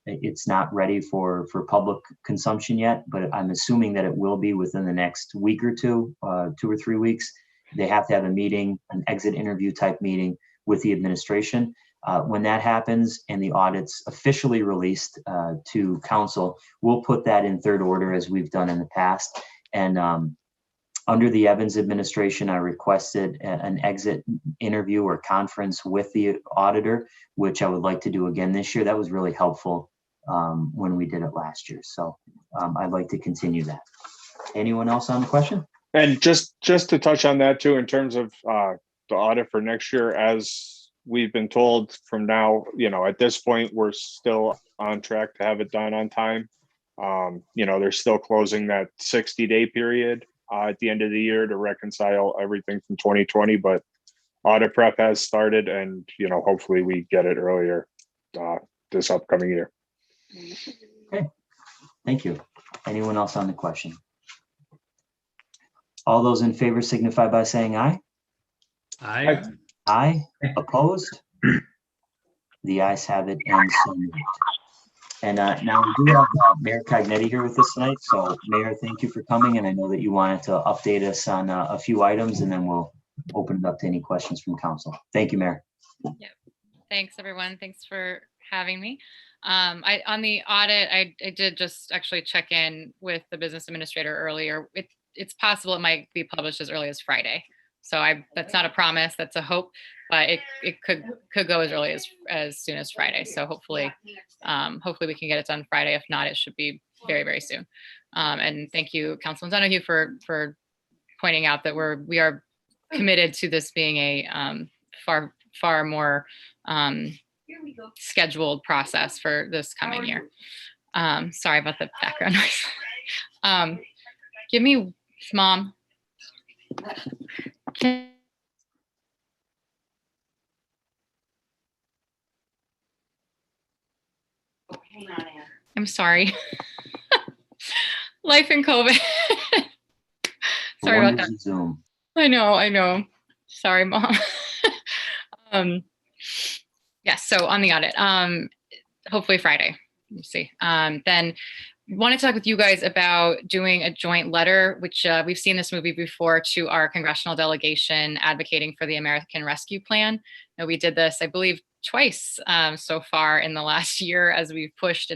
it's not ready for public consumption yet, but I'm assuming that it will be within the next week or two, 2 or 3 weeks. They have to have a meeting, an exit interview type meeting with the administration. When that happens and the audit's officially released to council, we'll put that in third order as we've done in the past. And under the Evans administration, I requested an exit interview or conference with the auditor, which I would like to do again this year. That was really helpful when we did it last year. So I'd like to continue that. Anyone else on the question? And just to touch on that too, in terms of the audit for next year, as we've been told from now, at this point, we're still on track to have it done on time. They're still closing that 60-day period at the end of the year to reconcile everything from 2020, but audit prep has started, and hopefully we get it earlier this upcoming year. Okay, thank you. Anyone else on the question? All those in favor signify by saying aye. Aye. Aye. Opposed? The ayes have it, and so moved. And now we do have Mayor Cognetti here with us tonight. So Mayor, thank you for coming. And I know that you wanted to update us on a few items, and then we'll open it up to any questions from council. Thank you, Mayor. Yeah. Thanks, everyone. Thanks for having me. On the audit, I did just actually check in with the business administrator earlier. It's possible it might be published as early as Friday. So that's not a promise, that's a hope, but it could go as early as soon as Friday. So hopefully we can get it done Friday. If not, it should be very, very soon. And thank you, Councilman Donahue, for pointing out that we are committed to this being a far more scheduled process for this coming year. Sorry about the background noise. Give me, Mom. Hang on, Ann. I'm sorry. Life in COVID. Sorry about that. Zoom. I know. Sorry, Mom. Yes, so on the audit, hopefully Friday, we'll see. Then wanted to talk with you guys about doing a joint letter, which we've seen this movie before, to our congressional delegation advocating for the American Rescue Plan. Now, we did this, I believe, twice so far in the last year, as we've pushed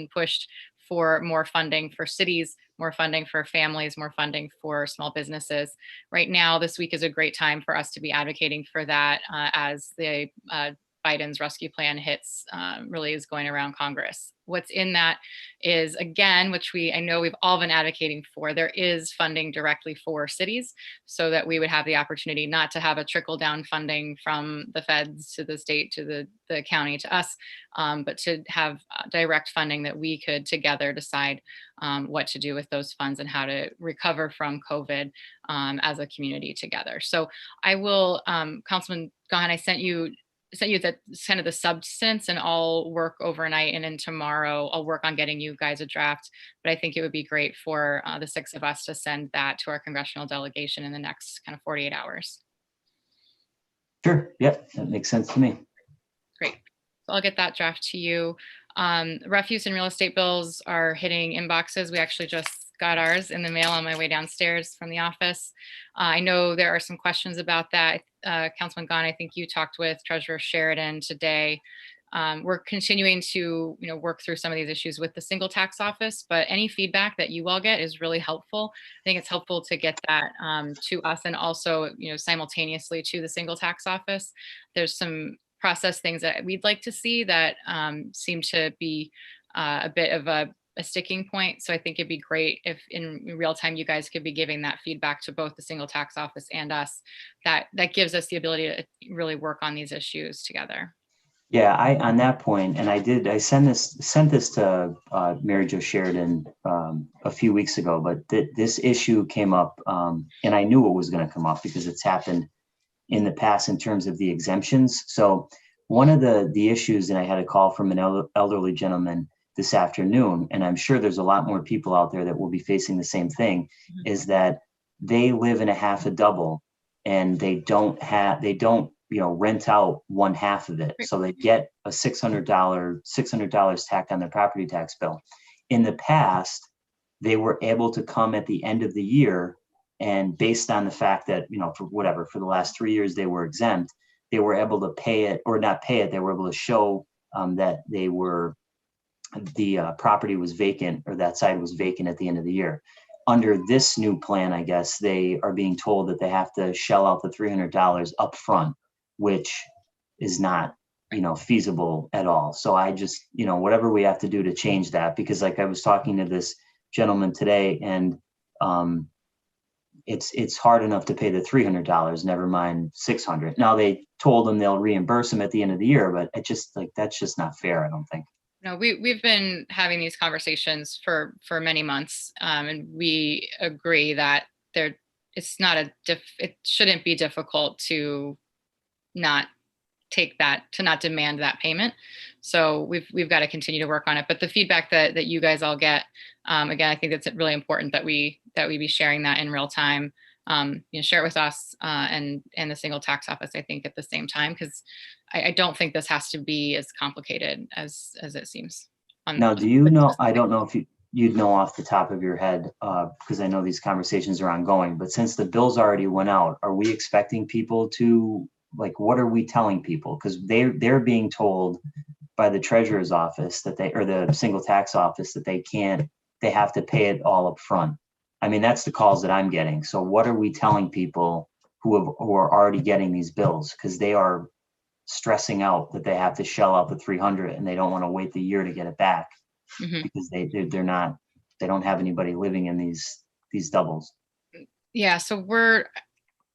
for more funding for cities, more funding for families, more funding for small businesses. Right now, this week is a great time for us to be advocating for that as the Biden's rescue plan really is going around Congress. What's in that is, again, which I know we've all been advocating for, there is funding directly for cities, so that we would have the opportunity not to have a trickle down funding from the feds to the state to the county to us, but to have direct funding that we could together decide what to do with those funds and how to recover from COVID as a community together. So I will, Councilman Gahan, I sent you that kind of the substance, and I'll work overnight, and then tomorrow I'll work on getting you guys a draft. But I think it would be great for the 6 of us to send that to our congressional delegation in the next kind of 48 hours. Sure. Yep. That makes sense to me. Great. So I'll get that draft to you. Refuse and real estate bills are hitting inboxes. We actually just got ours in the mail on my way downstairs from the office. I know there are some questions about that. Councilman Gahan, I think you talked with Treasurer Sheridan today We're continuing to, work through some of these issues with the single tax office, but any feedback that you all get is really helpful. I think it's helpful to get that to us and also, simultaneously to the single tax office. There's some process things that we'd like to see that seem to be a bit of a sticking point. So I think it'd be great if in real time you guys could be giving that feedback to both the single tax office and us. That gives us the ability to really work on these issues together. Yeah, on that point, and I sent this to Mary Jo Sheridan a few weeks ago, but this issue came up, and I knew it was going to come up because it's happened in the past in terms of the exemptions. So one of the issues, and I had a call from an elderly gentleman this afternoon, and I'm sure there's a lot more people out there that will be facing the same thing, is that they live in a half a double and they don't rent out one half of it. So they get a $600 tacked on their property tax bill. In the past, they were able to come at the end of the year, and based on the fact that, for the last 3 years they were exempt, they were able to pay it or not pay it. They were able to show that the property was vacant, or that side was vacant at the end of the year. Under this new plan, I guess they are being told that they have to shell out the $300 up front, which is not, feasible at all. So I just, whatever we have to do to change that, because like I was talking to this gentleman today, and it's hard enough to pay the $300, never mind $600. Now they told them they'll reimburse them at the end of the year, but that's just not fair, I don't think. No, we've been having these conversations for many months, and we agree that it shouldn't be difficult to not demand that payment. So we've got to continue to work on it. But the feedback that you guys all get, again, I think it's really important that we be sharing that in real time. Share it with us and the single tax office, I think, at the same time, because I don't think this has to be as complicated as it seems. Now, do you know, I don't know if you'd know off the top of your head, because I know these conversations are ongoing, but since the bills already went out, are we expecting people to, what are we telling people? Because they're being told by the treasurer's office or the single tax office that they have to pay it all up front. I mean, that's the calls that I'm getting. So what are we telling people who are already getting these bills? Because they are stressing out that they have to shell out the $300 and they don't want to wait the year to get it back, because they don't have anybody living in these doubles. Yeah. So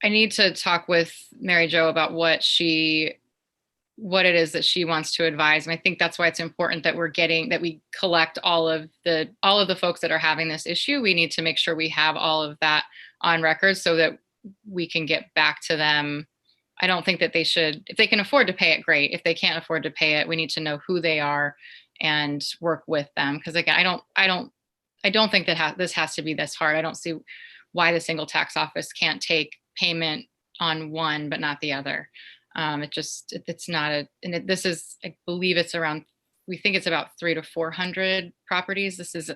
I need to talk with Mary Jo about what it is that she wants to advise. And I think that's why it's important that we collect all of the folks that are having this issue. We need to make sure we have all of that on record so that we can get back to them. I don't think that they should, if they can afford to pay it, great. If they can't afford to pay it, we need to know who they are and work with them. Because again, I don't think that this has to be this hard. I don't see why the single tax office can't take payment on one but not the other. It's not this is, I believe we think it's about 300 to 400 properties. It's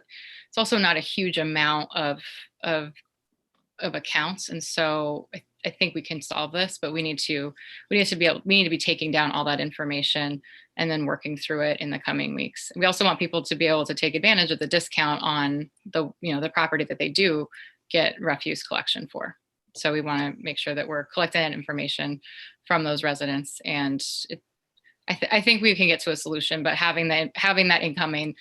also not a huge amount of accounts. And so I think we can solve this, but we need to be taking down all that information and then working through it in the coming weeks. We also want people to be able to take advantage of the discount on the property that they do get refuse collection for. So we want to make sure that we're collecting that information from those residents. And I think we can get to a solution, but having that incoming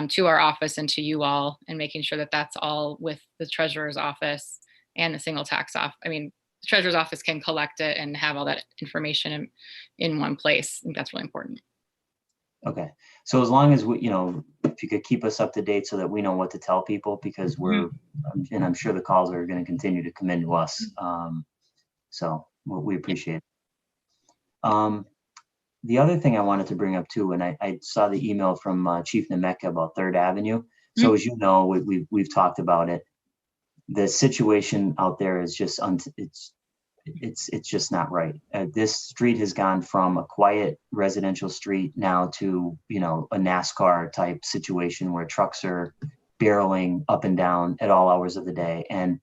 to our office and to you all, and making sure that that's all with the treasurer's office and the single tax off. I mean, the treasurer's office can collect it and have all that information in one place. I think that's really important. Okay. So as long as if you could keep us up to date so that we know what to tell people, because and I'm sure the calls are going to continue to come into us. So we appreciate it. The other thing I wanted to bring up too, and I saw the email from Chief Nemeka about 3rd Avenue. So as you know, we've talked about it. The situation out there is just it's just not right. This street has gone from a quiet residential street now to a NASCAR type situation where trucks are barreling up and down at all hours of the day. And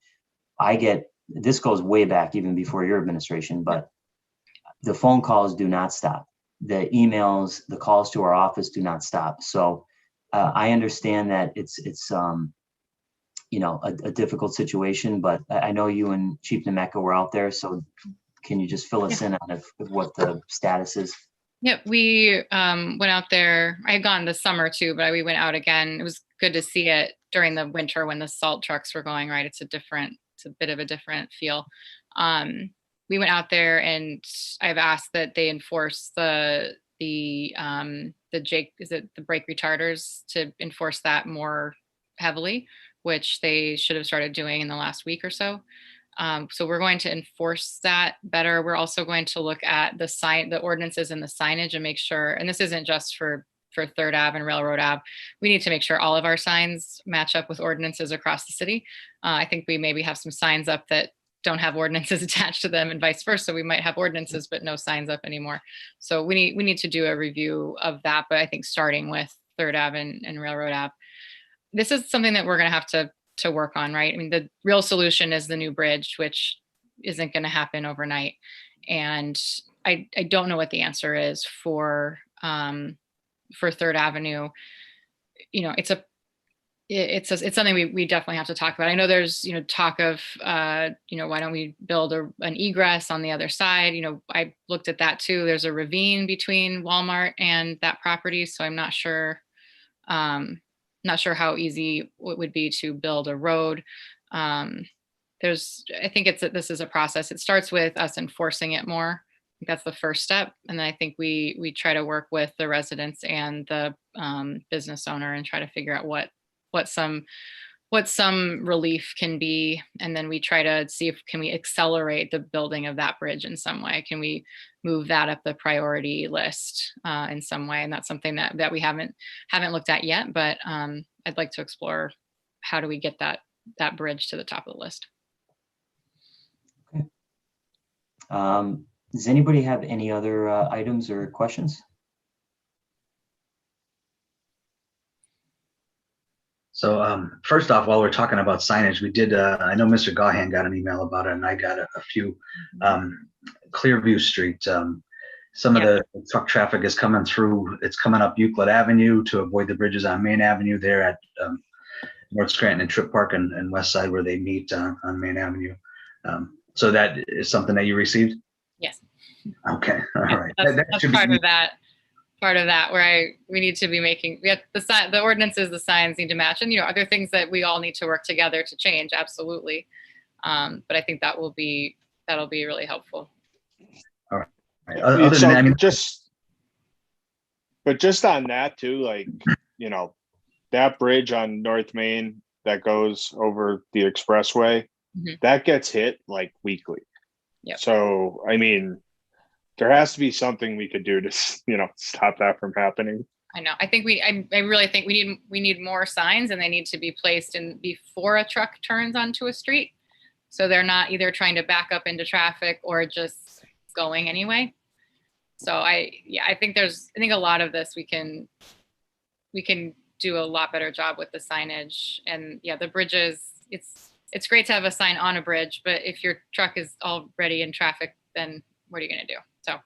this goes way back even before your administration, but the phone calls do not stop. the emails, the calls to our office do not stop. So I understand that it's you know, a difficult situation, but I know you and Chief Nemeka were out there. So can you just fill us in on what the status is? Yep, we went out there. I had gone this summer too, but we went out again. It was good to see it during the winter when the salt trucks were going, right? It's a bit of a different feel. We went out there and I've asked that they enforce the brake retarders to enforce that more heavily, which they should have started doing in the last week or so. So we're going to enforce that better. We're also going to look at the ordinances and the signage and make sure, and this isn't just for 3rd Ave and Railroad Ave, we need to make sure all of our signs match up with ordinances across the city. I think we maybe have some signs up that don't have ordinances attached to them and vice versa. We might have ordinances, but no signs up anymore. So we need to do a review of that. But I think starting with 3rd Ave and Railroad Ave, this is something that we're going to have to work on, right? I mean, the real solution is the new bridge, which isn't going to happen overnight. And I don't know what the answer is for 3rd Avenue. You know, it's something we definitely have to talk about. I know there's, you know, talk of, you know, why don't we build an egress on the other side? You know, I looked at that too. There's a ravine between Walmart and that property. So I'm not sure how easy it would be to build a road. I think this is a process. It starts with us enforcing it more. I think that's the first step. And then I think we try to work with the residents and the business owner and try to figure out what some relief can be. And then we try to see if can we accelerate the building of that bridge in some way. Can we move that up the priority list in some way? And that's something that we haven't looked at yet, but I'd like to explore how do we get that bridge to the top of the list. Okay. Does anybody have any other items or questions? So first off, while we're talking about signage, we did, I know Mr. Gahan got an email about it and I got a few. Clearview Street, some of the truck traffic is coming through. It's coming up Euclid Avenue to avoid the bridges on Main Avenue there at North Scranton and Trip Park and West Side where they meet on Main Avenue. So that is something that you received? Yes. Okay, all right. That's part of that where we need to be making, the ordinances, the signs need to match. And, you know, other things that we all need to work together to change, absolutely. But I think that'll be really helpful. All right. Other than that, I mean, just on that too, like, you know, that bridge on North Main that goes over the expressway, that gets hit like weekly. Yep. So, I mean, there has to be something we could do to, you know, stop that from happening. I know. I think I really think we need more signs, and they need to be placed in before a truck turns onto a street. So they're not either trying to back up into traffic or just going anyway. So I think a lot of this we can do a lot better job with the signage. And yeah, the bridges, it's great to have a sign on a bridge, but if your truck is already in traffic, then what are you going to do? So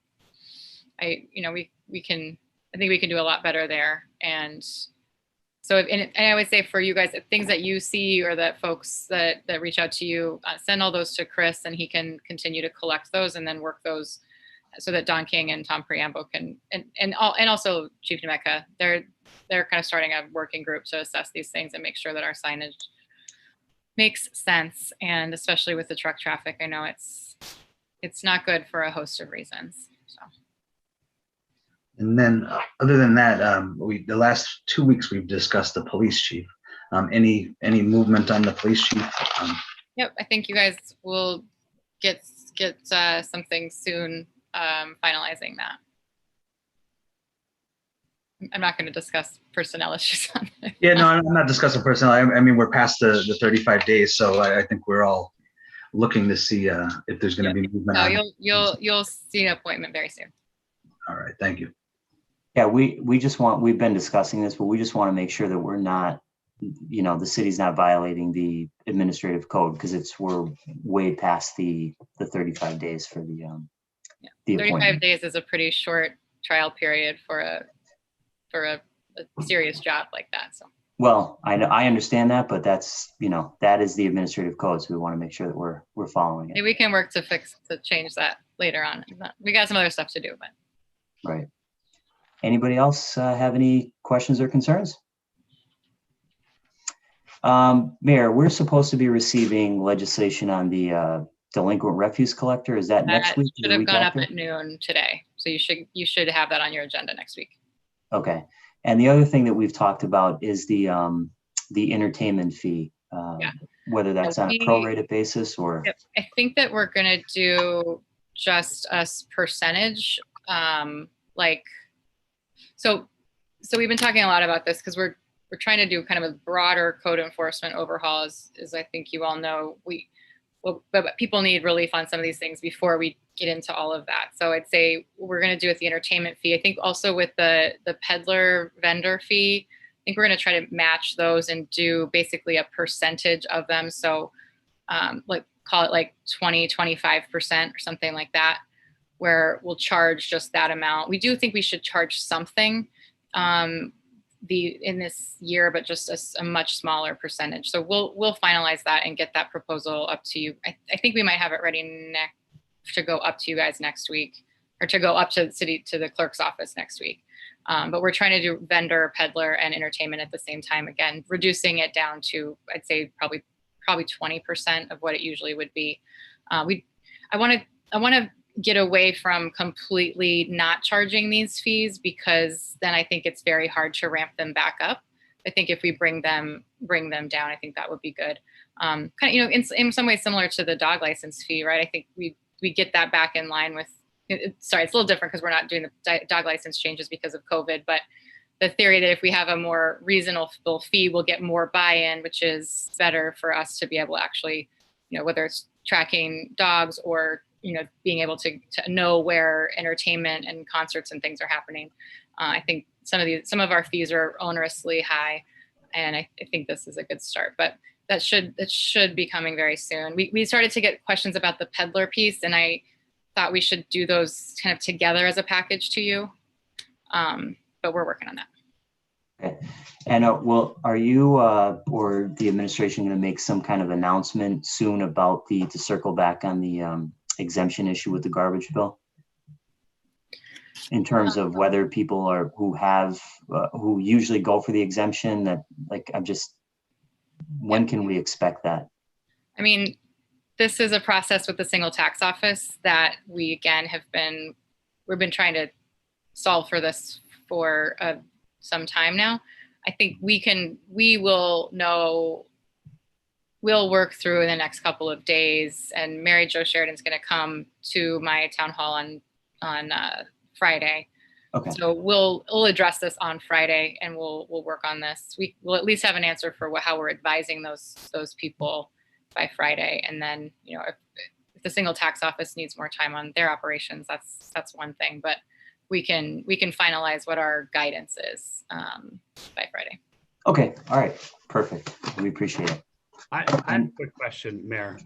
I think we can do a lot better there. And so, and I would say for you guys, things that you see or that folks that reach out to you, send all those to Chris and he can continue to collect those and then work those so that Don King and Tom Priambo can, and also Chief Nemeka, they're kind of starting a working group to assess these things and make sure that our signage makes sense. And especially with the truck traffic, I know it's not good for a host of reasons. So. And then other than that, the last 2 weeks we've discussed the police chief. Any movement on the police chief? Yep, I think you guys will get something soon, finalizing that. I'm not going to discuss personnel issues on it. Yeah, no, I'm not discussing personnel. I mean, we're past the 35 days, so I think we're all looking to see if there's going to be movement. No, you'll see an appointment very soon. All right, thank you. Yeah, we've been discussing this, but we just want to make sure that we're not, you know, the city's not violating the administrative code because we're way past the 35 days for the 35 appointment. days is a pretty short trial period for a serious job like that. So. Well, I understand that, but that's, that is the administrative code. So we want to make sure that we're following it. Maybe we can work to change that later on. We got some other stuff to do, but. Right. Anybody else have any questions or concerns? Mayor, we're supposed to be receiving legislation on the delinquent refuse collector. Is that next week? Should have gone up at noon today. So you should have that on your agenda next week. Okay. And the other thing that we've talked about is the entertainment fee, whether that's on a prorated basis or. I think that we're going to do just a percentage. So we've been talking a lot about this because we're trying to do kind of a broader code enforcement overhaul, as I think you all know. But people need relief on some of these things before we get into all of that. So I'd say we're going to do with the entertainment fee. I think also with the peddler vendor fee, I think we're going to try to match those and do basically a percentage of them. So call it like 20-25% or something like that, where we'll charge just that amount. We do think we should charge something in this year, but just a much smaller percentage. So we'll finalize that and get that proposal up to you. I think we might have it ready to go up to you guys next week, or to go up to the clerk's office next week. But we're trying to do vendor, peddler, and entertainment at the same time. Again, reducing it down to, I'd say probably 20% of what it usually would be. I want to get away from completely not charging these fees, because then I think it's very hard to ramp them back up. I think if we bring them down, I think that would be good. Kind of, in some ways similar to the dog license fee, right? I think we get that back in line with. Sorry, it's a little different because we're not doing the dog license changes because of COVID, but the theory that if we have a more reasonable fee, we'll get more buy-in, which is better for us to be able to actually, whether it's tracking dogs or being able to know where entertainment and concerts and things are happening. I think some of our fees are onerously high, and I think this is a good start. But that should be coming very soon. We started to get questions about the peddler piece, and I thought we should do those kind of together as a package to you. But we're working on that. Okay. And are you or the administration going to make some kind of announcement soon about to circle back on the exemption issue with the garbage bill, in terms of whether people who usually go for the exemption, that when can we expect that? I mean, this is a process with the single tax office that we've been trying to solve for this for some time now. I think we'll work through in the next couple of days, and Mary Jo Sheridan's going to come to my town hall on Friday. Okay. So we'll address this on Friday, and we'll work on this. We'll at least have an answer for how we're advising those people by Friday. And then, if the single tax office needs more time on their operations, that's one thing, but we can finalize what our guidance is by Friday. Okay. All right. Perfect. We appreciate it. I have a quick question, Mayor.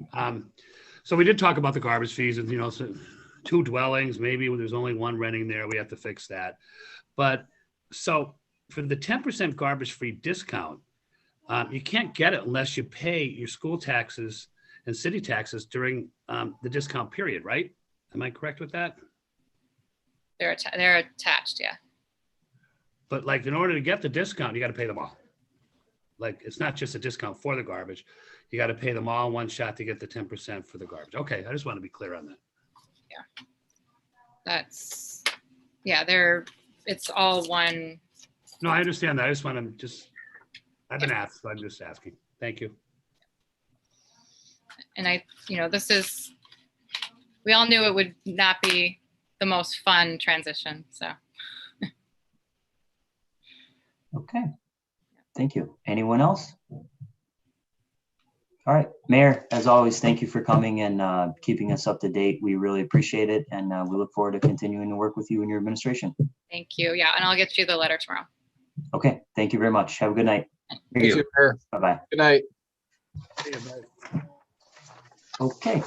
So we did talk about the garbage fees, and so 2 dwellings, maybe when there's only one renting there, we have to fix that. But so for the 10% garbage free discount, you can't get it unless you pay your school taxes and city taxes during the discount period, right? Am I correct with that? They're attached, yeah. But in order to get the discount, you got to pay them all. It's not just a discount for the garbage. You got to pay them all in one shot to get the 10% for the garbage. Okay, I just want to be clear on that. Yeah. It's all one. No, I understand that. I just want to I've been asked, so I'm just asking. Thank you. And we all knew it would not be the most fun transition, so. Okay. Thank you. Anyone else? All right, Mayor, as always, thank you for coming and keeping us up to date. We really appreciate it, and we look forward to continuing to work with you and your administration. Thank you. Yeah, and I'll get you the letter tomorrow. Okay, thank you very much. Have a good night. Thank you. Bye-bye. Good night. See you, bye. Okay.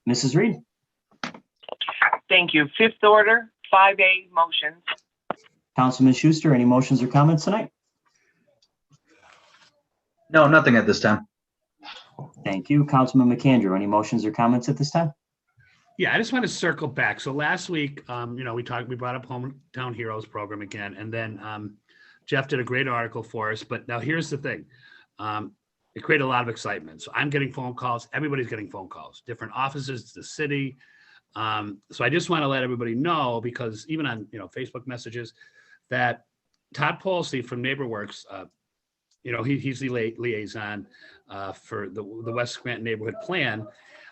Mrs. Reed. Thank you. Fifth order, 5A motions. Councilman Schuster, any motions or comments tonight? No, nothing at this time. Thank you. Councilman McAndrew, any motions or comments at this time? Yeah, I just want to circle back. So last week, we brought up Hometown Heroes program again, and then Jeff did a great article for us. But now here's the thing. It created a lot of excitement. So I'm getting phone calls. Everybody's getting phone calls, different offices, the city. So I just want to let everybody know, because even on, Facebook messages, that Todd Polsey from NeighborWorks, he's the liaison for the West Scranton Neighborhood Plan.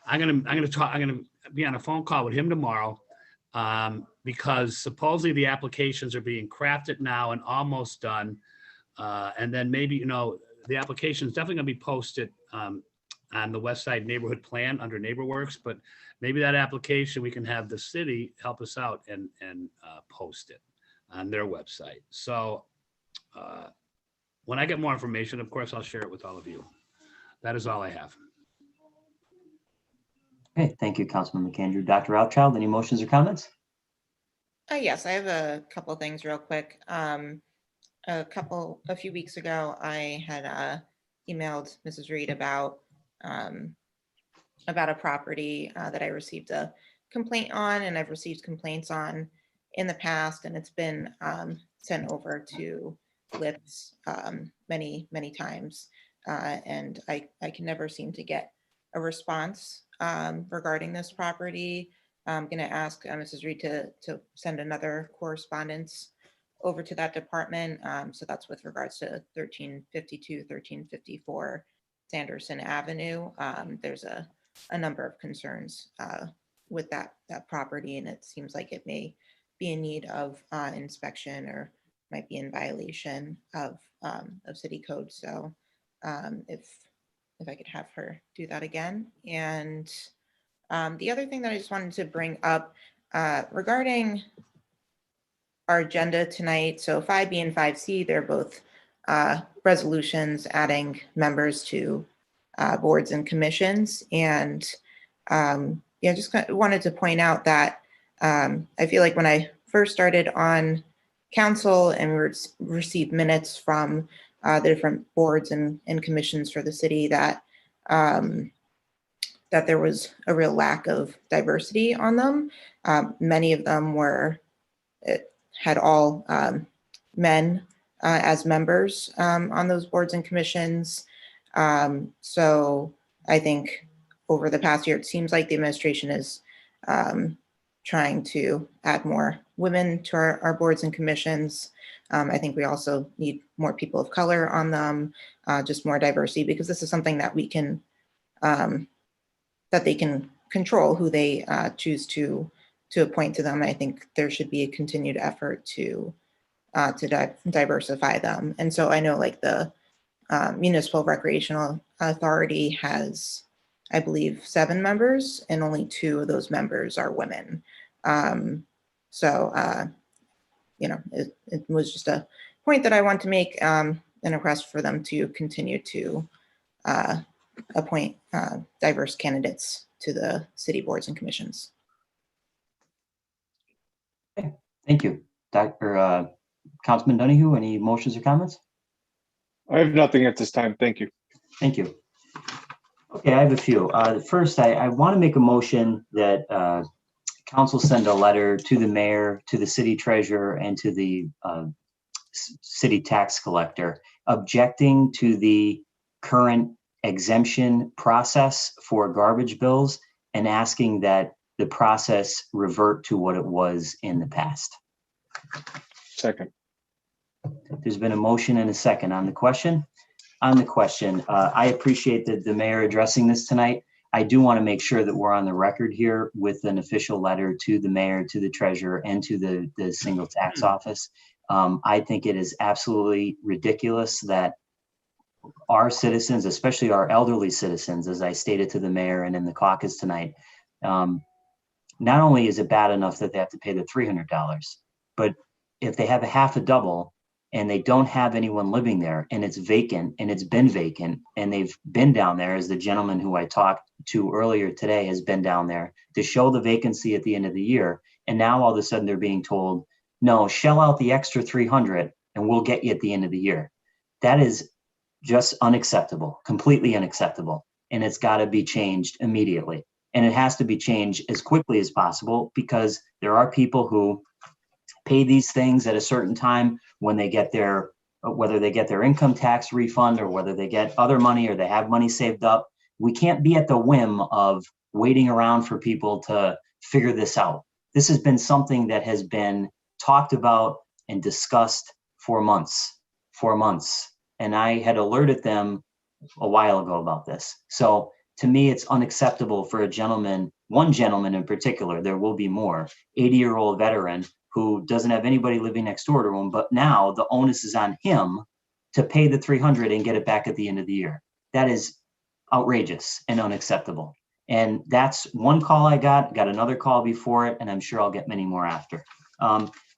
I'm gonna be on a phone call with him tomorrow because supposedly the applications are being crafted now and almost done, and then maybe the application is definitely gonna be posted on the West Side Neighborhood Plan under NeighborWorks, but maybe that application we can have the city help us out and post it on their website. So when I get more information, of course, I'll share it with all of you. That is all I have. Okay, thank you, Councilman McAndrew. Dr. Rothschild, any motions or comments? Yes, I have a couple things real quick. A few weeks ago, I had emailed Mrs. Reed about a property that I received a complaint on, and I've received complaints on in the past, and it's been sent over to LIPS many times, and I can never seem to get a response regarding this property. I'm going to ask Mrs. Reed to send another correspondence over to that department. So that's with regards to 1352, 1354 Sanderson Avenue. There's a number of concerns with that property, and it seems like it may be in need of inspection or might be in violation of city code. So if I could have her do that again. And the other thing that I just wanted to bring up regarding our agenda tonight, so 5B and 5C, they're both resolutions adding members to boards and commissions. And just wanted to point out that I feel like when I first started on council and we received minutes from the different boards and commissions for the city, that there was a real lack of diversity on them. Many of them had all men as members on those boards and commissions. So I think over the past year, it seems like the administration is trying to add more women to our boards and commissions. I think we also need more people of color on them, just more diversity, because this is something that we can, that they can control who they choose to appoint to them. I think there should be a continued effort to diversify them. And so I know like the Municipal Recreational Authority has, I believe, 7 members, and only 2 of those members are women. It was just a point that I want to make, and a request for them to continue to appoint diverse candidates to the city boards and commissions. Okay, thank you. Dr. Councilman Donahue, any motions or comments? I have nothing at this time. Thank you. Thank you. Okay, I have a few. First, I want to make a motion that council send a letter to the mayor, to the city treasurer, and to the city tax collector objecting to the current exemption process for garbage bills and asking that the process revert to what it was in the past. Second. There's been a motion and a second on the question. On the question, I appreciate that the mayor addressing this tonight. I do want to make sure that we're on the record here with an official letter to the mayor, to the treasurer, and to the single tax office. I think it is absolutely ridiculous that our citizens, especially our elderly citizens, as I stated to the mayor and in the caucus tonight, not only is it bad enough that they have to pay the $300, but if they have a half a double and they don't have anyone living there and it's vacant and it's been vacant and they've been down there, as the gentleman who I talked to earlier today has been down there to show the vacancy at the end of the year, And now all of a sudden they're being told, no, shell out the extra 300 and we'll get you at the end of the year. That is just unacceptable, completely unacceptable. And it's got to be changed immediately. And it has to be changed as quickly as possible, because there are people who pay these things at a certain time when they get their, whether they get their income tax refund or whether they get other money or they have money saved up. We can't be at the whim of waiting around for people to figure this out. This has been something that has been talked about and discussed for months. And I had alerted them a while ago about this. So to me, it's unacceptable for a gentleman, one gentleman in particular, there will be more, 80-year-old veteran who doesn't have anybody living next door to him, but now the onus is on him to pay the 300 and get it back at the end of the year. That is outrageous and unacceptable. And that's one call I got another call before it, and I'm sure I'll get many more after.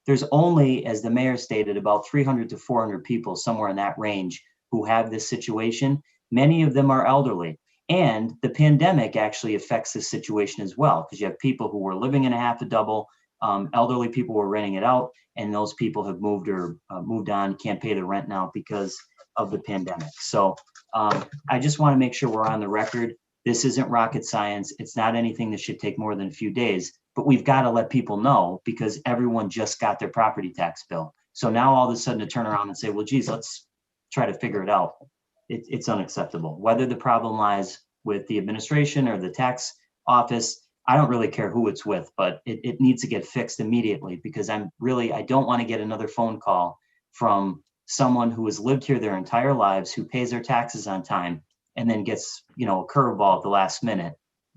There's only, as the mayor stated, about 300 to 400 people, somewhere in that range, who have this situation. Many of them are elderly. And the pandemic actually affects this situation as well, because you have people who were living in a half a double, elderly people were renting it out, and those people have moved or moved on, can't pay the rent now because of the pandemic. So I just want to make sure we're on the record. This isn't rocket science. It's not anything that should take more than a few days, but we've got to let people know, because everyone just got their property tax bill. So now all of a sudden to turn around and say, well, geez, let's try to figure it out. It's unacceptable. Whether the problem lies with the administration or the tax office, I don't really care who it's with, but it needs to get fixed immediately, because I don't want to get another phone call from someone who has lived here their entire lives, who pays their taxes on time, and then gets, a curveball at the last minute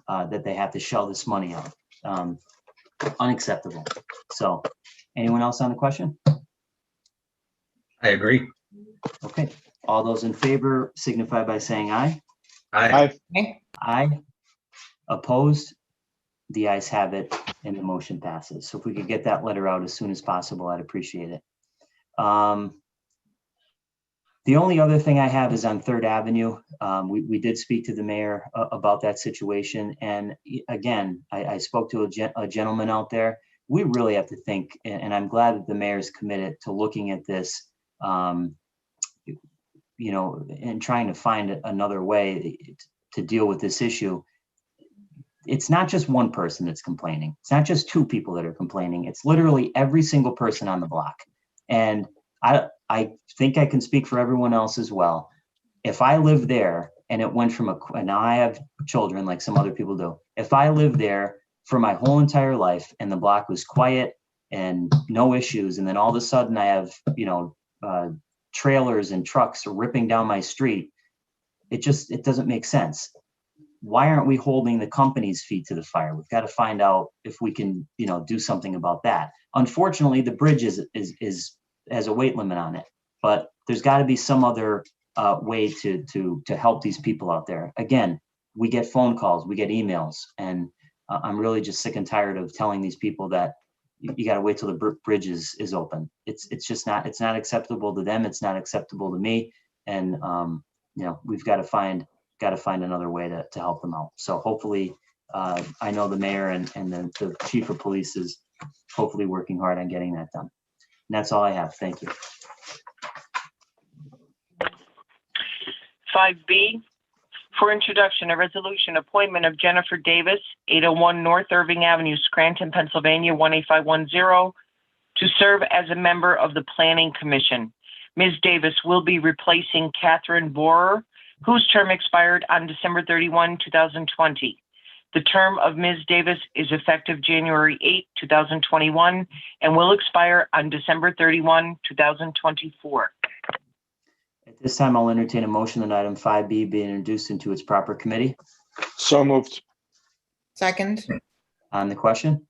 that they have to shell this money out. Unacceptable. So anyone else on the question? I agree. Okay. All those in favor signify by saying aye. Aye. Aye. Opposed? The ayes have it and the motion passes. So if we could get that letter out as soon as possible, I'd appreciate it. The only other thing I have is on 3rd Avenue. We did speak to the mayor about that situation. And again, I spoke to a gentleman out there. We really have to think, and I'm glad that the mayor's committed to looking at this, and trying to find another way to deal with this issue. It's not just one person that's complaining. It's not just 2 people that are complaining. It's literally every single person on the block. And I think I can speak for everyone else as well. If I lived there and it went from now I have children like some other people do. If I lived there for my whole entire life and the block was quiet and no issues, and then all of a sudden I have, trailers and trucks ripping down my street, it doesn't make sense. Why aren't we holding the company's feet to the fire? We've got to find out if we can, do something about that. Unfortunately, the bridge has a weight limit on it, but there's got to be some other way to help these people out there. Again, we get phone calls, we get emails, and I'm really just sick and tired of telling these people that you got to wait till the bridge is open. It's just not, it's not acceptable to them. It's not acceptable to me. And, we've got to find another way to help them out. So hopefully, I know the mayor and the chief of police is hopefully working hard on getting that done. And that's all I have. Thank you. 5B, for introduction, a resolution appointment of Jennifer Davis, 801 North Irving Avenue, Scranton, Pennsylvania, 18510, to serve as a member of the Planning Commission. Ms. Davis will be replacing Catherine Borer, whose term expired on December 31, 2020. The term of Ms. Davis is effective January 8, 2021, and will expire on December 31, 2024. At this time, I'll entertain a motion that item 5B be introduced into its proper committee. So moved. Second. On the question?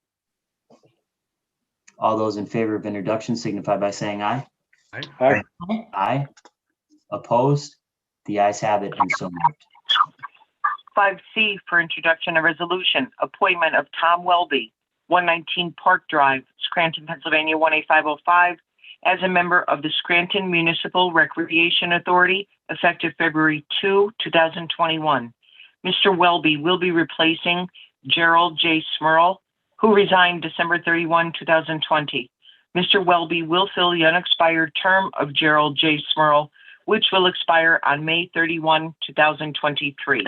All those in favor of introduction signify by saying aye. Aye. Aye. Opposed? The ayes have it and so moved. 5C, for introduction, a resolution, appointment of Tom Welby, 119 Park Drive, Scranton, Pennsylvania, 18505, as a member of the Scranton Municipal Recreation Authority, effective February 2, 2021. Mr. Welby will be replacing Gerald J. Smurl, who resigned December 31, 2020. Mr. Welby will fill the unexpired term of Gerald J. Smurl, which will expire on May 31, 2023.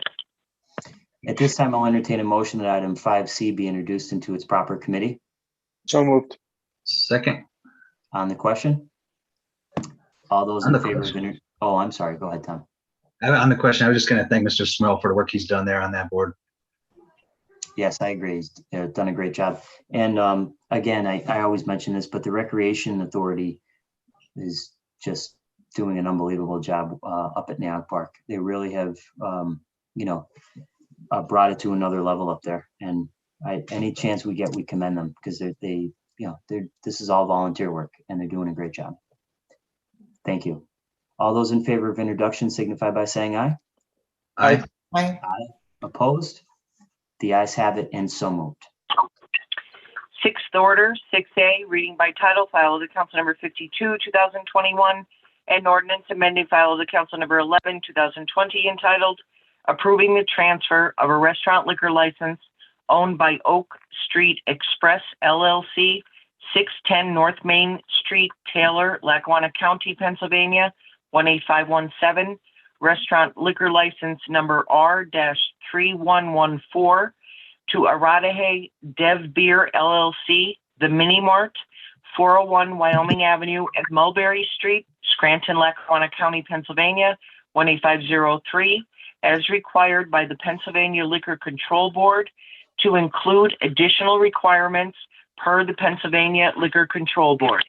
At this time, I'll entertain a motion that item 5C be introduced into its proper committee. So moved. Second. On the question? All those On in the favor of, question. oh, I'm sorry. Go ahead, Tom. On the question, I was just going to thank Mr. Smurl for the work he's done there on that board. Yes, I agree. He's done a great job. And again, I always mention this, but the Recreation Authority is just doing an unbelievable job up at Nyack Park. They really have, brought it to another level up there. And any chance we get, we commend them because this is all volunteer work and they're doing a great job. Thank you. All those in favor of introduction signify by saying aye. Aye. Aye. Opposed? The ayes have it and so moved. Sixth order, 6A, reading by title, file of the council number 52, 2021, and ordinance amending file of the council number 11, 2020, entitled Approving the Transfer of a Restaurant Liquor License owned by Oak Street Express LLC, 610 North Main Street, Taylor, Lackawanna County, Pennsylvania, 18517, restaurant liquor license number R-3114 to Aradahe Dev Beer LLC, The Mini Mart, 401 Wyoming Avenue at Mulberry Street, Scranton, Lackawanna County, Pennsylvania, 18503, as required by the Pennsylvania Liquor Control Board to include additional requirements per the Pennsylvania Liquor Control Board.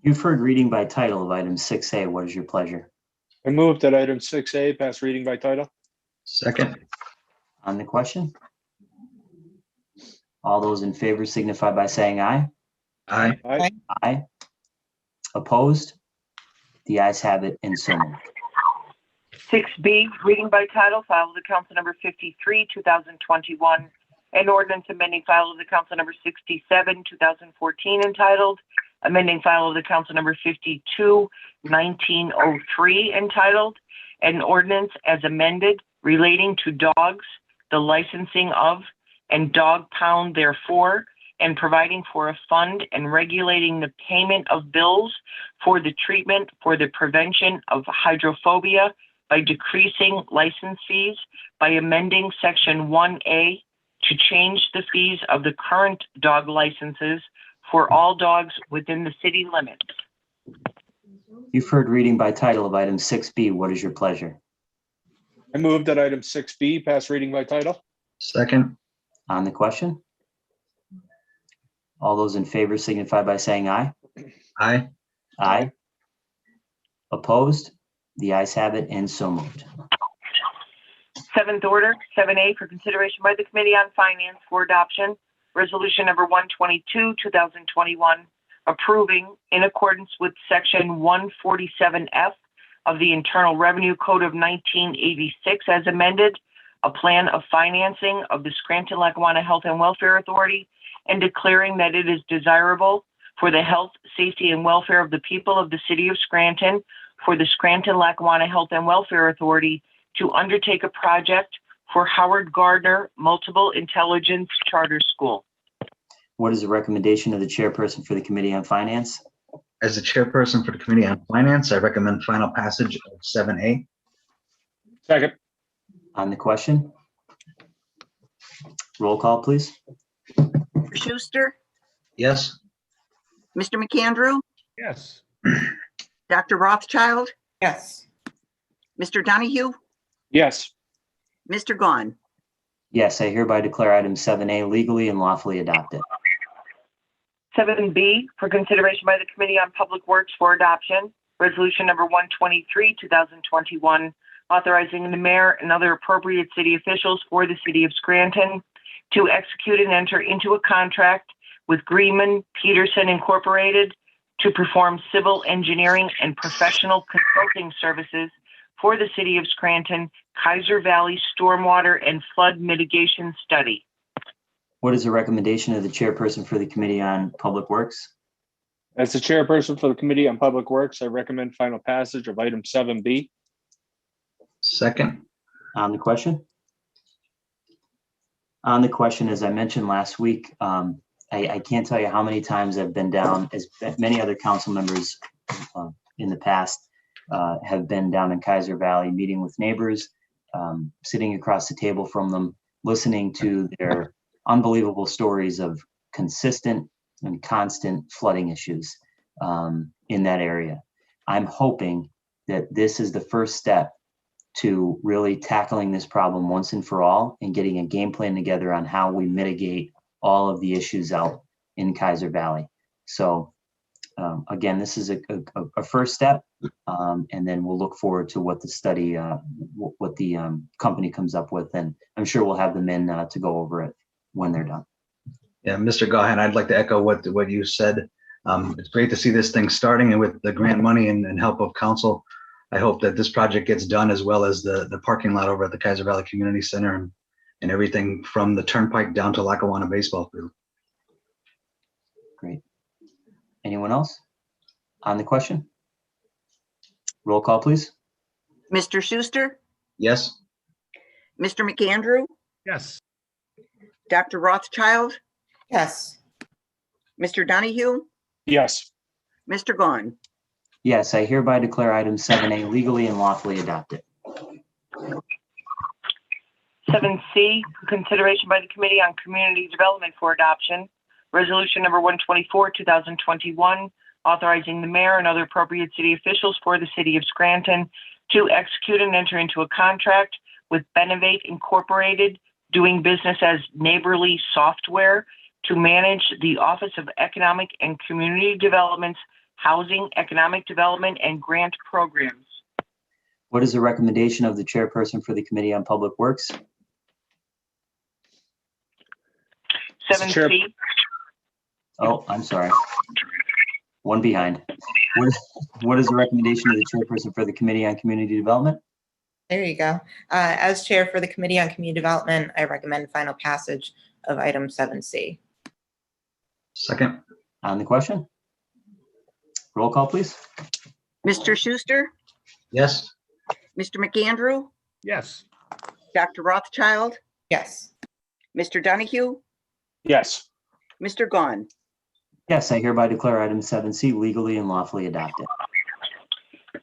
You've heard reading by title of item 6A. What is your pleasure? I move that item 6A pass reading by title. Second. On the question? All those in favor signify by saying aye. Aye. Aye. Aye. Opposed? The ayes have it and so moved. 6B, reading by title, file of the council number 53, 2021, and ordinance amending file of the council number 67, 2014, entitled amending file of the council number 52, 1903, entitled an ordinance as amended relating to dogs, the licensing of and dog pound therefore, and providing for a fund and regulating the payment of bills for the treatment for the prevention of hydrophobia by decreasing license fees, by amending section 1A to change the fees of the current dog licenses for all dogs within the city limits. You've heard reading by title of item 6B. What is your pleasure? I move that item 6B pass reading by title. Second. On the question? All those in favor signify by saying aye. Aye. Aye. Opposed? The ayes have it and so moved. Seventh order, 7A, for consideration by the Committee on Finance for adoption, resolution number 122, 2021, approving in accordance with section 147F of the Internal Revenue Code of 1986 as amended, a plan of financing of the Scranton-Lackawanna Health and Welfare Authority, and declaring that it is desirable for the health, safety, and welfare of the people of the city of Scranton, for the Scranton-Lackawanna Health and Welfare Authority to undertake a project for Howard Gardner Multiple Intelligence Charter School. What is the recommendation of the chairperson for the Committee on Finance? As the chairperson for the Committee on Finance, I recommend final passage of 7A. Second. On the question? Roll call, please. Schuster, Yes. Mr. McAndrew, Yes. Dr. Rothschild, Yes. Mr. Donahue, Yes. Mr. Gahn. Yes, I hereby declare item 7A legally and lawfully adopted. 7B, for consideration by the Committee on Public Works for adoption, resolution number 123, 2021, authorizing the mayor and other appropriate city officials for the city of Scranton to execute and enter into a contract with Greenman Peterson Incorporated to perform civil engineering and professional consulting services for the city of Scranton, Kaiser Valley Stormwater and Flood Mitigation Study. What is the recommendation of the chairperson for the Committee on Public Works? As the chairperson for the Committee on Public Works, I recommend final passage of item 7B. Second. On the question? On the question, as I mentioned last week, I can't tell you how many times I've been down, as many other council members in the past have been down in Kaiser Valley, meeting with neighbors, sitting across the table from them, listening to their unbelievable stories of consistent and constant flooding issues in that area. I'm hoping that this is the first step to really tackling this problem once and for all and getting a game plan together on how we mitigate all of the issues out in Kaiser Valley. So again, this is a first step, and then we'll look forward to what the study, what the company comes up with, and I'm sure we'll have them in to go over it when they're done. Yeah, Mr. Gahan, I'd like to echo what you said. It's great to see this thing starting, and with the grant money and help of council, I hope that this project gets done, as well as the parking lot over at the Kaiser Valley Community Center and everything from the turnpike down to Lackawanna baseball field. Great. Anyone else on the question? Roll call, please. Mr. Schuster, Yes. Mr. McAndrew, Yes. Dr. Rothschild, Yes. Mr. Donahue, Yes. Mr. Gahn. Yes, I hereby declare item 7A legally and lawfully adopted. 7C, consideration by the Committee on Community Development for Adoption, Resolution number 124, 2021, authorizing the mayor and other appropriate city officials for the city of Scranton to execute and enter into a contract with Benovate Incorporated, doing business as Neighborly Software, to manage the Office of Economic and Community Development's Housing, Economic Development, and Grant Programs. What is the recommendation of the chairperson for the Committee on Public Works? 7C. Oh, I'm sorry. One behind. What is the recommendation of the chairperson for the Committee on Community Development? There you go. As chair for the Committee on Community Development, I recommend final passage of item 7C. Second. On the question? Roll call, please. Mr. Schuster, Yes. Mr. McAndrew, Yes. Dr. Rothschild, Yes. Mr. Donahue, Yes. Mr. Gahn. Yes, I hereby declare item 7C legally and lawfully adopted.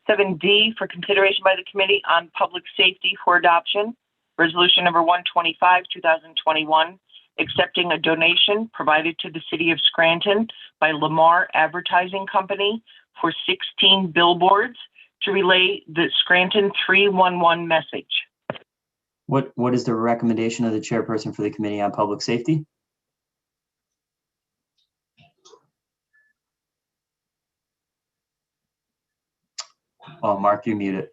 7D, for consideration by the Committee on Public Safety for Adoption, Resolution number 125, 2021, accepting a donation provided to the city of Scranton by Lamar Advertising Company for 16 billboards to relay the Scranton 311 message. What is the recommendation of the chairperson for the Committee on Public Safety? Oh, Mark, you're muted.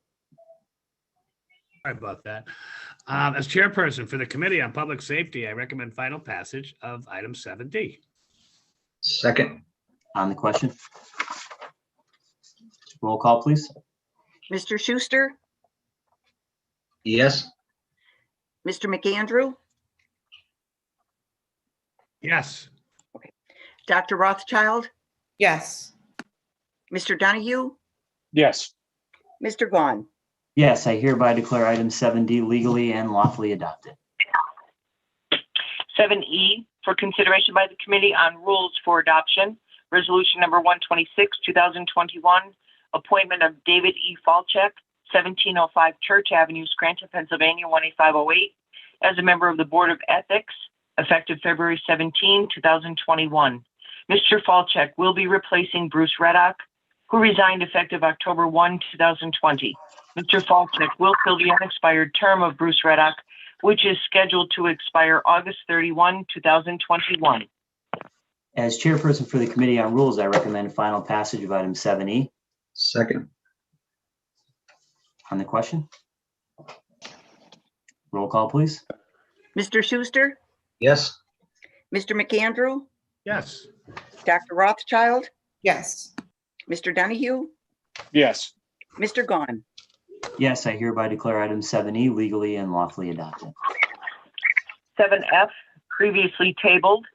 Sorry about that. As chairperson for the Committee on Public Safety, I recommend final passage of item 7D. Second. On the question? Roll call, please. Mr. Schuster, Yes. Mr. McAndrew, Yes. Dr. Rothschild, Yes. Mr. Donahue, Yes. Mr. Gahn. Yes, I hereby declare item 7D legally and lawfully adopted. 7E, for consideration by the Committee on Rules for Adoption, Resolution number 126, 2021, appointment of David E. Falchek, 1705 Church Avenue, Scranton, Pennsylvania, 18508, as a member of the Board of Ethics, effective February 17, 2021. Mr. Falchek will be replacing Bruce Reddock, who resigned effective October 1, 2020. Mr. Falchek will fill the unexpired term of Bruce Reddock, which is scheduled to expire August 31, 2021. As chairperson for the Committee on Rules, I recommend final passage of item 7E. Second. On the question? Roll call, please. Mr. Schuster, Yes. Mr. McAndrew, Yes. Dr. Rothschild, Yes. Mr. Donahue, Yes. Mr. Gahn. Yes, I hereby declare item 7E legally and lawfully adopted. 7F, previously tabled,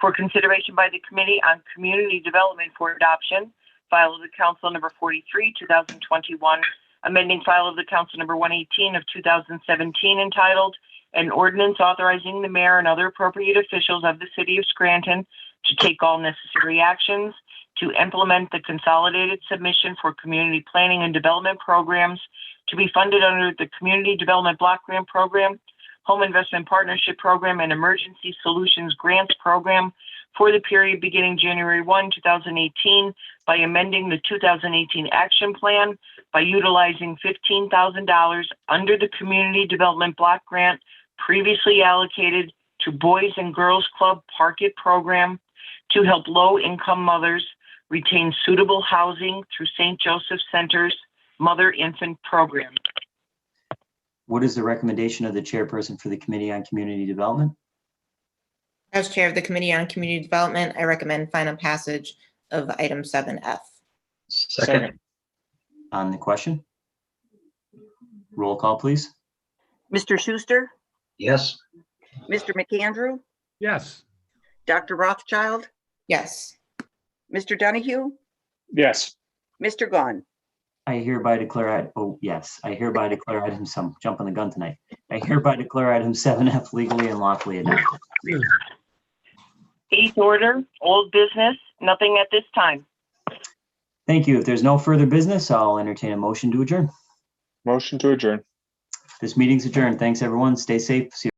for consideration by the Committee on Community Development for Adoption, file of the Council number 43, 2021, amending file of the Council number 118 of 2017, entitled an ordinance authorizing the mayor and other appropriate officials of the city of Scranton to take all necessary actions to implement the consolidated submission for community planning and development programs to be funded under the Community Development Block Grant Program, Home Investment Partnership Program, and Emergency Solutions Grants Program for the period beginning January 1, 2018 by amending the 2018 Action Plan by utilizing $15,000 under the Community Development Block Grant previously allocated to Boys and Girls Club Park It program to help low-income mothers retain suitable housing through St. Joseph Center's Mother-Infant Program. What is the recommendation of the chairperson for the Committee on Community Development? As chair of the Committee on Community Development, I recommend final passage of item 7F. Second. On the question? Roll call, please. Mr. Schuster, Yes. Mr. McAndrew, Yes. Dr. Rothschild, Yes. Mr. Donahue, Yes. Mr. Gahn. I hereby declare, I hereby declare item, some jumping the gun tonight. I hereby declare item 7F legally and lawfully adopted. Eighth order, old business, nothing at this time. Thank you. If there's no further business, I'll entertain a motion to adjourn. Motion to adjourn. This meeting's adjourned. Thanks, everyone. Stay safe. See you.